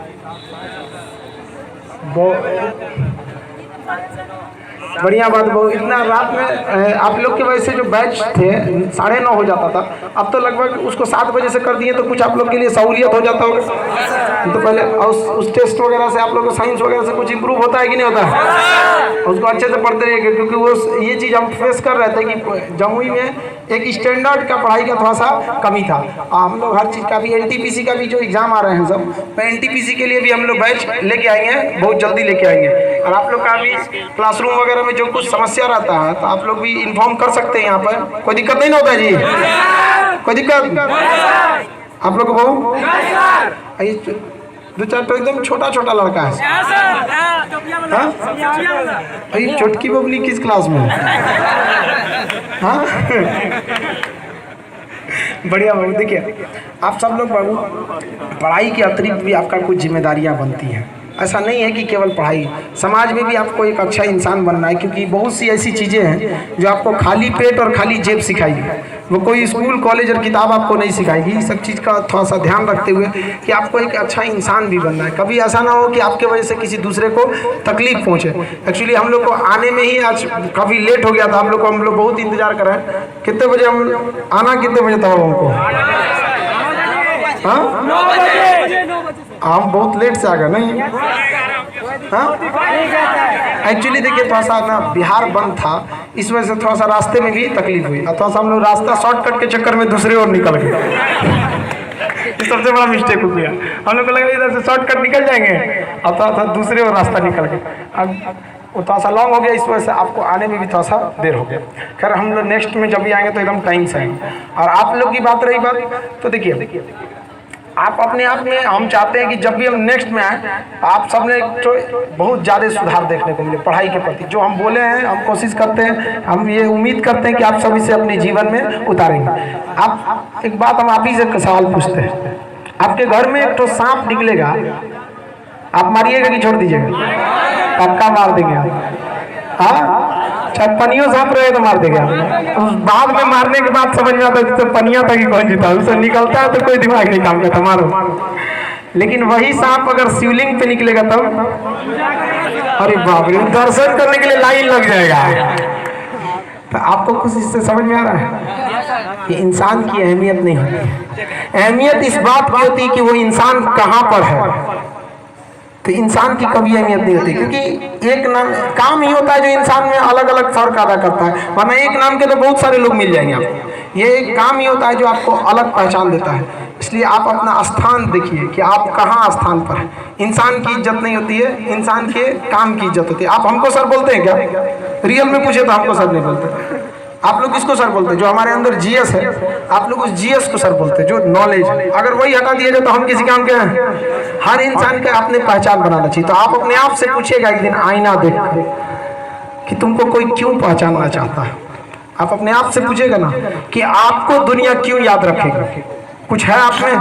बढ़िया बात। बहुत इतना रात में आप लोग की वजह से जो बैच थे 9:30 हो जाता था, अब तो लगभग उसको 7 बजे से कर दिए, तो कुछ आप लोग के लिए सहूलियत हो जाता होगा। तो पहले उस टेस्ट वगैरह से आप लोग को साइंस वगैरह से कुछ इंप्रूव होता है कि नहीं होता है? उसको अच्छे से पढ़ते रहिए, क्योंकि वो ये चीज़ हम फेस कर रहे थे कि जमुई में एक स्टैंडर्ड का पढ़ाई का थोड़ा सा कमी था। हम लोग हर चीज़ का भी NTPC का भी जो एग्ज़ाम आ रहे हैं सब, तो NTPC के लिए भी हम लोग बैच लेके आएंगे, बहुत जल्दी लेके आएंगे। और आप लोग का भी क्लासरूम वगैरह में जो कुछ समस्या रहता है तो आप लोग भी इन्फॉर्म कर सकते हैं। यहाँ पर कोई दिक्कत नहीं ना होता है जी? कोई दिक्कत आप लोग को? दो चार तो एकदम छोटा छोटा लड़का है। अरे चुटकी बबली किस क्लास में? हाँ बढ़िया बाबू। देखिए आप सब लोग बाबू, पढ़ाई के अतिरिक्त भी आपका कुछ जिम्मेदारियां बनती हैं। ऐसा नहीं है कि केवल पढ़ाई, समाज में भी आपको एक अच्छा इंसान बनना है, क्योंकि बहुत सी ऐसी चीज़ें हैं जो आपको खाली पेट और खाली जेब सिखाएगी। वो कोई स्कूल कॉलेज और किताब आपको नहीं सिखाएगी। इस सब चीज़ का थोड़ा सा ध्यान रखते हुए कि आपको एक अच्छा इंसान भी बनना है। कभी ऐसा ना हो कि आपके वजह से किसी दूसरे को तकलीफ पहुँचे। एक्चुअली हम लोग को आने में ही आज काफ़ी लेट हो गया था। हम लोग बहुत इंतज़ार कर रहे हैं। कितने बजे हम आना, कितने बजे था हमको? हाँ 9 बजे। हम बहुत लेट से आ गए नहीं? हाँ एक्चुअली देखिए थोड़ा सा ना बिहार बंद था, इस वजह से थोड़ा सा रास्ते में भी तकलीफ हुई, और थोड़ा सा हम लोग रास्ता शॉर्टकट के चक्कर में दूसरे ओर निकल गए। सबसे बड़ा मिस्टेक हो गया। हम लोग को लगा इधर से शॉर्टकट निकल जाएंगे, और थोड़ा सा दूसरे ओर रास्ता निकल गए। अब वो थोड़ा सा लॉन्ग हो गया, इस वजह से आपको आने में भी थोड़ा सा देर हो गया। खैर हम लोग नेक्स्ट में जब भी आएंगे तो एकदम टाइम से आएंगे। और आप लोग की बात रही बात, तो देखिए आप अपने आप में, हम चाहते हैं कि जब भी हम नेक्स्ट में आए आप सब ने तो बहुत ज़्यादा सुधार देखने को मिले पढ़ाई के प्रति। जो हम बोले हैं हम कोशिश करते हैं, हम ये उम्मीद करते हैं कि आप सभी से अपने जीवन में उतारेंगे। आप एक बात हम आप ही से सवाल पूछते हैं, आपके घर में एक तो सांप निकलेगा, आप मारिएगा कि छोड़ दीजिएगा? पक्का मार देंगे। हाँ चाहे पनियों सांप रहे तो मार देगा। बाद में मारने के बाद समझ में आता है तो पनिया तक ही कौन जीता, उससे निकलता है तो कोई दिमाग नहीं काम करता, मारो। लेकिन वही सांप अगर शिवलिंग पे निकलेगा तब, अरे बाप रे, दर्शन करने के लिए लाइन लग जाएगा। तो आपको कुछ इससे समझ में आ रहा है कि इंसान की अहमियत नहीं होती। अहमियत इस बात की होती है कि वो इंसान कहाँ पर है। तो इंसान की कभी अहमियत नहीं होती, क्योंकि एक नाम काम ही होता है जो इंसान में अलग अलग फर्क अदा करता है। वरना एक नाम के तो बहुत सारे लोग मिल जाएंगे आपको। ये एक काम ही होता है जो आपको अलग पहचान देता है। इसलिए आप अपना स्थान देखिए कि आप कहाँ स्थान पर हैं। इंसान की इज्जत नहीं होती है, इंसान के काम की इज्जत होती है। आप हमको सर बोलते हैं क्या? रियल में पूछे तो हमको सर नहीं बोलते। आप लोग किसको सर बोलते हैं? जो हमारे अंदर GS है, आप लोग उस GS को सर बोलते हैं, जो नॉलेज है। अगर वही हटा दिया जाए तो हम किसी काम के हैं? हर इंसान का अपने पहचान बनाना चाहिए। तो आप अपने आप से पूछिएगा एक दिन आईना देख कि तुमको कोई क्यों पहचानना चाहता है। आप अपने आप से पूछिएगा ना कि आपको दुनिया क्यों याद रखेगा। कुछ है आप में,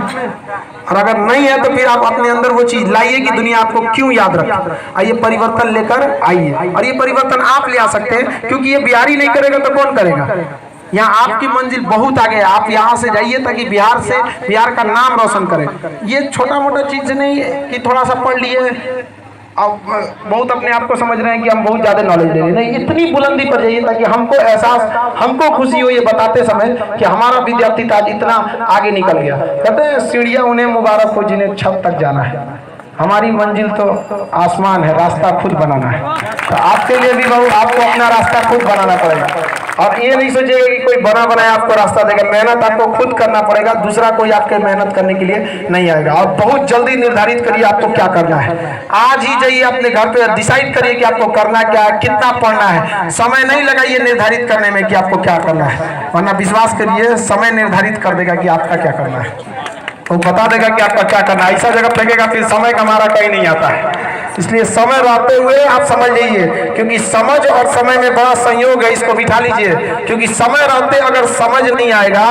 और अगर नहीं है तो फिर आप अपने अंदर वो चीज लाइए कि दुनिया आपको क्यों याद रखे। आइए परिवर्तन लेकर आइए, और ये परिवर्तन आप ले आ सकते हैं, क्योंकि ये बिहारी नहीं करेगा तो कौन करेगा। यहाँ आपकी मंजिल बहुत आगे है, आप यहाँ से जाइए ताकि बिहार का नाम रोशन करें। ये छोटा मोटा चीज नहीं है कि थोड़ा सा पढ़ लिए अब बहुत अपने आप को समझ रहे हैं कि हम बहुत ज़्यादा नॉलेज ले रहे हैं। नहीं, इतनी बुलंदी पर जाइए ताकि हमको एहसास, हमको खुशी हो ये बताते समय कि हमारा विद्यार्थी आज इतना आगे निकल गया। कहते हैं सीढ़ियाँ उन्हें मुबारक हो जिन्हें छत तक जाना है, हमारी मंजिल तो आसमान है, रास्ता खुद बनाना है। तो आपके लिए भी बहू आपको अपना रास्ता खुद बनाना पड़ेगा। और ये नहीं सोचिएगा कि कोई बना बनाया आपको रास्ता देगा। मेहनत आपको खुद करना पड़ेगा, दूसरा कोई आपके मेहनत करने के लिए नहीं आएगा। और बहुत जल्दी निर्धारित करिए आपको क्या करना है। आज ही जाइए अपने घर पे, डिसाइड करिए कि आपको करना क्या है, कितना पढ़ना है। समय नहीं लगाइए निर्धारित करने में कि आपको क्या करना है, वरना विश्वास करिए समय निर्धारित कर देगा कि आपका क्या करना है। वो बता देगा कि आपका क्या करना है। ऐसा जगह फेंकेगा फिर समय का हमारा कहीं नहीं आता है। इसलिए समय रहते हुए आप समझ लीजिए, क्योंकि समझ और समय में बड़ा संयोग है, इसको बिठा लीजिए। क्योंकि समय रहते अगर समझ नहीं आएगा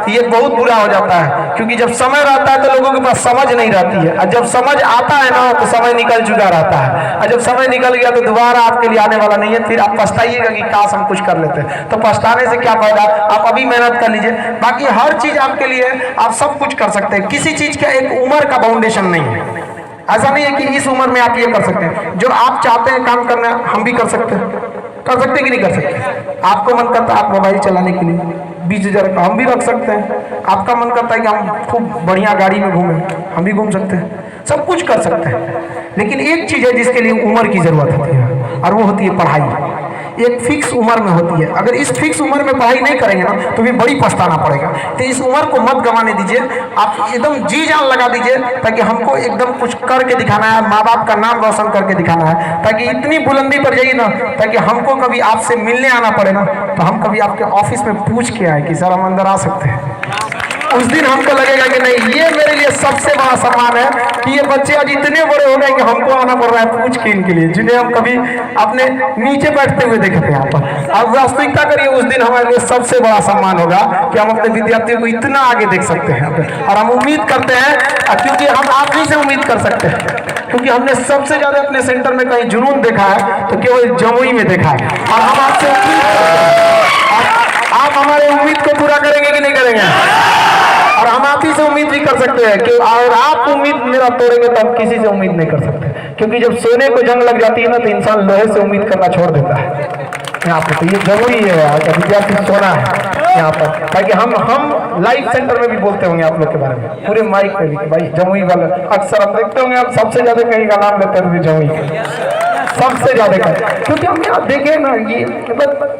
तो ये बहुत बुरा हो जाता है। क्योंकि जब समय रहता है तो लोगों के पास समझ नहीं रहती है, और जब समझ आता है ना तो समय निकल चुका रहता है। और जब समय निकल गया तो दोबारा आपके लिए आने वाला नहीं है। फिर आप पछताइएगा कि काश हम कुछ कर लेते। तो पछताने से क्या फायदा, आप अभी मेहनत कर लीजिए। बाकी हर चीज आपके लिए, आप सब कुछ कर सकते हैं। किसी चीज का एक उम्र का बाउंडेशन नहीं है। ऐसा नहीं है कि इस उम्र में आप ये कर सकते हैं। जो आप चाहते हैं काम करना हम भी कर सकते हैं। कर सकते कि नहीं कर सकते? आपको मन करता है आप मोबाइल चलाने के लिए 20,000 का, हम भी रख सकते हैं। आपका मन करता है कि हम खूब बढ़िया गाड़ी में घूमें, हम भी घूम सकते हैं, सब कुछ कर सकते हैं। लेकिन एक चीज़ है जिसके लिए उम्र की ज़रूरत होती है, और वो होती है पढ़ाई। एक फिक्स उम्र में होती है, अगर इस फिक्स उम्र में पढ़ाई नहीं करेंगे ना तो भी बड़ी पछताना पड़ेगा। तो इस उम्र को मत गंवाने दीजिए, आप एकदम जी जान लगा दीजिए, ताकि हमको एकदम कुछ करके दिखाना है, माँ बाप का नाम रोशन करके दिखाना है, ताकि इतनी बुलंदी पर जाइए ना, ताकि हमको कभी आपसे मिलने आना पड़े ना, तो हम कभी आपके ऑफिस में पूछ के आए कि सर हम अंदर आ सकते हैं। उस दिन हमको लगेगा कि नहीं, ये मेरे लिए सबसे बड़ा सम्मान है कि ये बच्चे आज इतने बड़े हो गए कि हमको आना पड़ रहा है पूछ के इनके लिए, जिन्हें हम कभी अपने नीचे बैठते हुए देखते हैं यहाँ पर। अब वास्तविकता करिए, उस दिन हमारे लिए सबसे बड़ा सम्मान होगा कि हम अपने विद्यार्थियों को इतना आगे देख सकते हैं। और हम उम्मीद करते हैं, क्योंकि हम आप ही से उम्मीद कर सकते हैं, क्योंकि हमने सबसे ज्यादा अपने सेंटर में कहीं जुनून देखा है तो केवल जमुई में देखा है। और हम आपसे आप हमारे उम्मीद को पूरा करेंगे कि नहीं करेंगे? और हम आप ही से उम्मीद भी कर सकते हैं कि अगर आप उम्मीद मेरा तोड़ेंगे तो हम किसी से उम्मीद नहीं कर सकते, क्योंकि जब सोने को जंग लग जाती है ना तो इंसान लोहे से उम्मीद करना छोड़ देता है। यहाँ पर तो ये जरूरी है कि विद्यार्थी सोना है यहाँ पर, ताकि हम लाइव सेंटर में भी बोलते होंगे आप लोग के बारे में, पूरे माइक पे भी, भाई जमुई वाले अक्सर हम देखते होंगे, आप सबसे ज्यादा कहीं का नाम लेते हैं जमुई सबसे ज्यादा का, क्योंकि हम यहाँ देखे ना, ये मतलब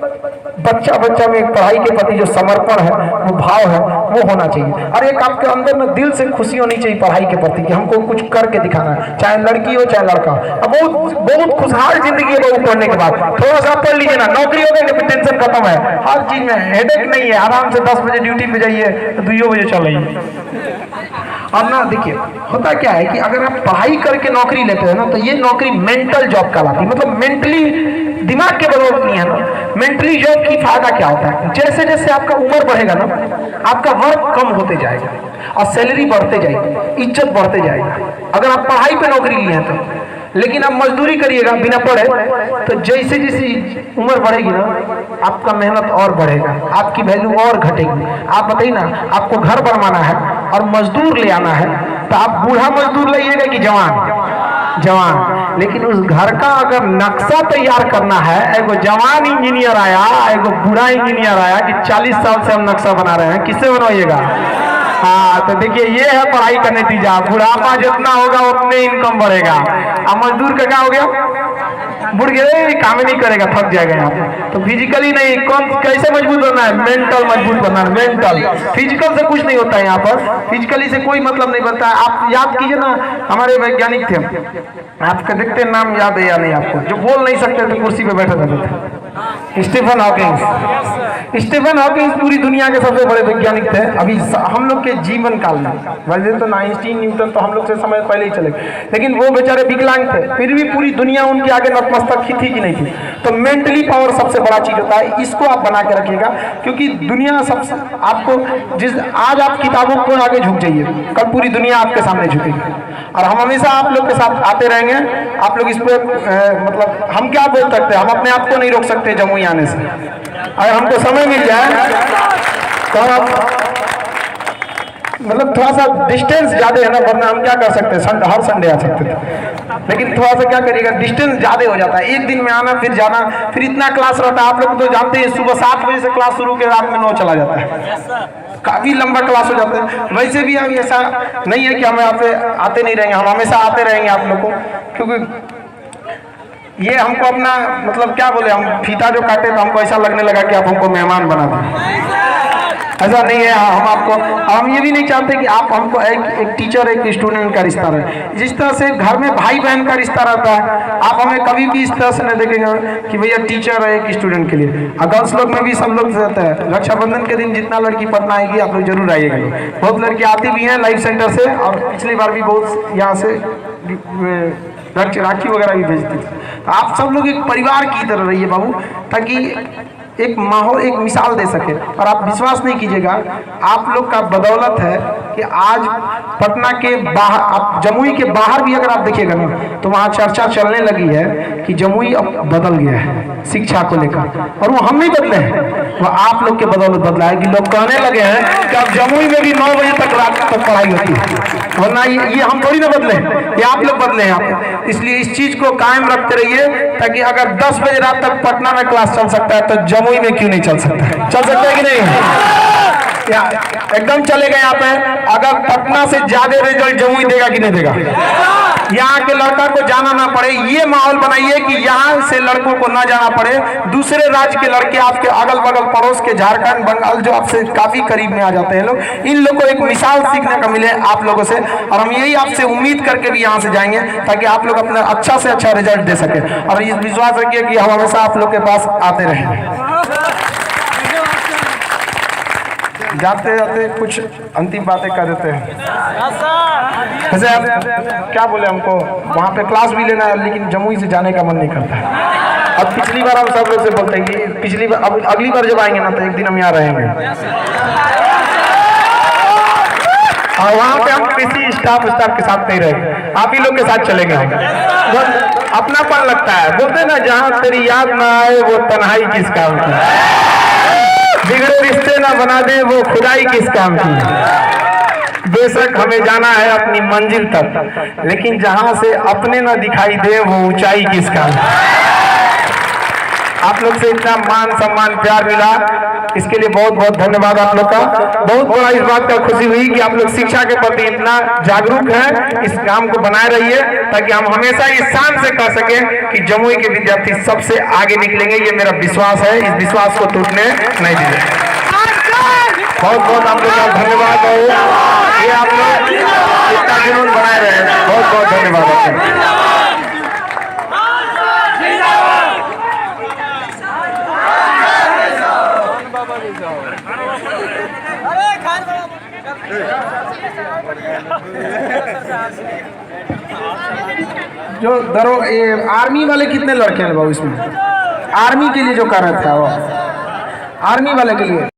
बच्चा में पढ़ाई के प्रति जो समर्पण है, वो भाव है, वो होना चाहिए। और एक आपके अंदर में दिल से खुशी होनी चाहिए पढ़ाई के प्रति कि हमको कुछ करके दिखाना है, चाहे लड़की हो चाहे लड़का। अब बहुत खुशहाल जिंदगी है वो पढ़ने के बाद। थोड़ा सा पढ़ लीजिए ना, नौकरी हो गई तो टेंशन खत्म है, हर चीज में हेडेक नहीं है, आराम से 10 बजे ड्यूटी पे जाइए तो 2 बजे चल रही। और ना देखिए होता क्या है कि अगर आप पढ़ाई करके नौकरी लेते हैं ना तो ये नौकरी मेंटल जॉब कहलाती है, मतलब मेंटली दिमाग के बदौलत नहीं है ना। मेंटली जॉब की फायदा क्या होता है, जैसे जैसे आपका उम्र बढ़ेगा ना, आपका वर्क कम होते जाएगा और सैलरी बढ़ते जाएगी, इज्जत बढ़ते जाएगा। अगर आप पढ़ाई पे नौकरी लिए हैं तो, लेकिन आप मजदूरी करिएगा बिना पढ़े तो जैसे जैसे उम्र बढ़ेगी ना आपका मेहनत और बढ़ेगा, आपकी वैल्यू और घटेगी। आप बताइए ना, आपको घर बनवाना है और मजदूर ले आना है तो आप बूढ़ा मजदूर लाइएगा कि जवान, लेकिन उस घर का अगर नक्शा तैयार करना है, एगो जवान इंजीनियर आया, एगो बूढ़ा इंजीनियर आया कि 40 साल से हम नक्शा बना रहे हैं, किससे बनवाइएगा? हाँ, तो देखिए ये है पढ़ाई का नतीजा। बुढ़ापा जितना होगा उतने इनकम बढ़ेगा। अब मजदूर का क्या हो गया, बुढ़ गया, काम ही नहीं करेगा, थक जाएगा यहाँ पे। तो फिजिकली नहीं, कौन कैसे मजबूत बनना है, मेंटल मजबूत बनना है, मेंटल। फिजिकल से कुछ नहीं होता है यहाँ पर, फिजिकली से कोई मतलब नहीं बनता है। आप याद कीजिए ना, हमारे वैज्ञानिक थे, आपका देखते नाम याद है या नहीं आपको, जो बोल नहीं सकते थे कुर्सी पे बैठे रहते थे, स्टीफन हॉकिंग। स्टीफन हॉकिंग पूरी दुनिया के सबसे बड़े वैज्ञानिक थे अभी हम लोग के जीवन काल में। वैसे तो आइंस्टीन, न्यूटन तो हम लोग से समय पहले ही चले, लेकिन वो बेचारे विकलांग थे, फिर भी पूरी दुनिया उनके आगे नतमस्तक थी कि नहीं थी। तो मेंटली पावर सबसे बड़ा चीज होता है, इसको आप बना के रखिएगा, क्योंकि दुनिया सबसे आपको आज आप किताबों को आगे झुक जाइए, कल पूरी दुनिया आपके सामने झुकेगी। और हम हमेशा आप लोग के साथ आते रहेंगे। आप लोग इस पर मतलब हम क्या बोल सकते हैं, हम अपने आप को नहीं रोक सकते जमुई आने से। अगर हमको समय मिल जाए तो आप मतलब थोड़ा सा डिस्टेंस ज्यादा है ना, वरना हम क्या कर सकते हैं, हर संडे आ सकते थे, लेकिन थोड़ा सा क्या करिएगा, डिस्टेंस ज्यादा हो जाता है, एक दिन में आना फिर जाना, फिर इतना क्लास रहता है। आप लोग तो जानते हैं सुबह 7 बजे से क्लास शुरू के रात में 9 चला जाता है, काफी लंबा क्लास हो जाता है। वैसे भी हम ऐसा नहीं है कि हम यहाँ पे आते नहीं रहेंगे, हम हमेशा आते रहेंगे आप लोग को, क्योंकि ये हमको अपना मतलब क्या बोले, हम फीता जो काटे तो हमको ऐसा लगने लगा कि आप हमको मेहमान बना दें, ऐसा नहीं है। हम ये भी नहीं चाहते कि आप हमको एक टीचर एक स्टूडेंट का रिश्ता रहे। जिस तरह से घर में भाई बहन का रिश्ता रहता है, आप हमें कभी भी इस तरह से नहीं देखेंगे कि भैया टीचर है एक स्टूडेंट के लिए। गर्ल्स लोग में भी सब लोग रहता है, रक्षाबंधन के दिन जितना लड़की पढ़ना आएगी आप लोग जरूर आइएगा। बहुत लड़की आती भी हैं लाइव सेंटर से, और पिछली बार भी बहुत यहाँ से राखी वगैरह भी भेजती थी। आप सब लोग एक परिवार की तरह रहिए बाबू, ताकि एक माहौल एक मिसाल दे सके। और आप विश्वास नहीं कीजिएगा, आप लोग का बदौलत है कि आज पटना के बाहर, आप जमुई के बाहर भी अगर आप देखिएगा ना तो वहाँ चर्चा चलने लगी है कि जमुई अब बदल गया है शिक्षा को लेकर। और वो हम नहीं बदले हैं, वो आप लोग के बदौलत बदला है कि लोग कहने लगे हैं कि अब जमुई में भी 9 बजे तक रात तक पढ़ाई होती है। वरना ये हम थोड़ी ना बदले, ये आप लोग बदले हैं। इसलिए इस चीज को कायम रखते रहिए, ताकि अगर 10 बजे रात तक पटना में क्लास चल सकता है तो जमुई में क्यों नहीं चल सकता है? चल सकता है कि नहीं? एकदम चलेगा। यहाँ पे अगर पटना से ज्यादा रिजल्ट जमुई देगा कि नहीं देगा? यहाँ के लड़का को जाना ना पड़े, ये माहौल बनाइए कि यहाँ से लड़कों को ना जाना पड़े। दूसरे राज्य के लड़के आपके अगल बगल पड़ोस के झारखंड बंगाल जो आपसे काफी करीब में आ जाते हैं लोग, इन लोग को एक मिसाल सीखने का मिले आप लोगों से। और हम यही आपसे उम्मीद करके भी यहाँ से जाएंगे ताकि आप लोग अपना अच्छा से अच्छा रिजल्ट दे सके। और ये विश्वास रखिए कि हम हमेशा आप लोग के पास आते रहेंगे। जाते जाते कुछ अंतिम बातें कर देते हैं। वैसे आप क्या बोले, हमको वहाँ पे क्लास भी लेना है लेकिन जमुई से जाने का मन नहीं करता है। अब पिछली बार हम सब लोग से बोलते हैं कि पिछली बार, अब अगली बार जब आएंगे ना तो एक दिन हम यहाँ रहेंगे और वहाँ पे हम किसी स्टाफ के साथ नहीं रहेंगे, आप ही लोग के साथ चलेंगे। हम अपनापन लगता है, बोलते ना जहाँ तेरी याद ना आए वो तन्हाई किस काम की, बिगड़े रिश्ते ना बना दे वो खुदाई किस काम की। बेशक हमें जाना है अपनी मंजिल तक, लेकिन जहां से अपने ना दिखाई दे वो ऊंचाई किस काम की। आप लोग से इतना मान सम्मान प्यार मिला, इसके लिए बहुत बहुत धन्यवाद आप लोग का। बहुत बड़ा इस बात का खुशी हुई कि आप लोग शिक्षा के प्रति इतना जागरूक हैं। इस काम को बनाए रहिए ताकि हम हमेशा इस शान से कह सकें कि जमुई के विद्यार्थी सबसे आगे निकलेंगे। ये मेरा विश्वास है, इस विश्वास को टूटने नहीं दीजिए। बहुत बहुत आप लोग का धन्यवाद और ये आप लोग इतना जुनून बनाए रहे, बहुत बहुत धन्यवाद आपको। जो आर्मी वाले कितने लड़के हैं बाबू इसमें? आर्मी के लिए जो कर रहा था वो आर्मी वाले के लिए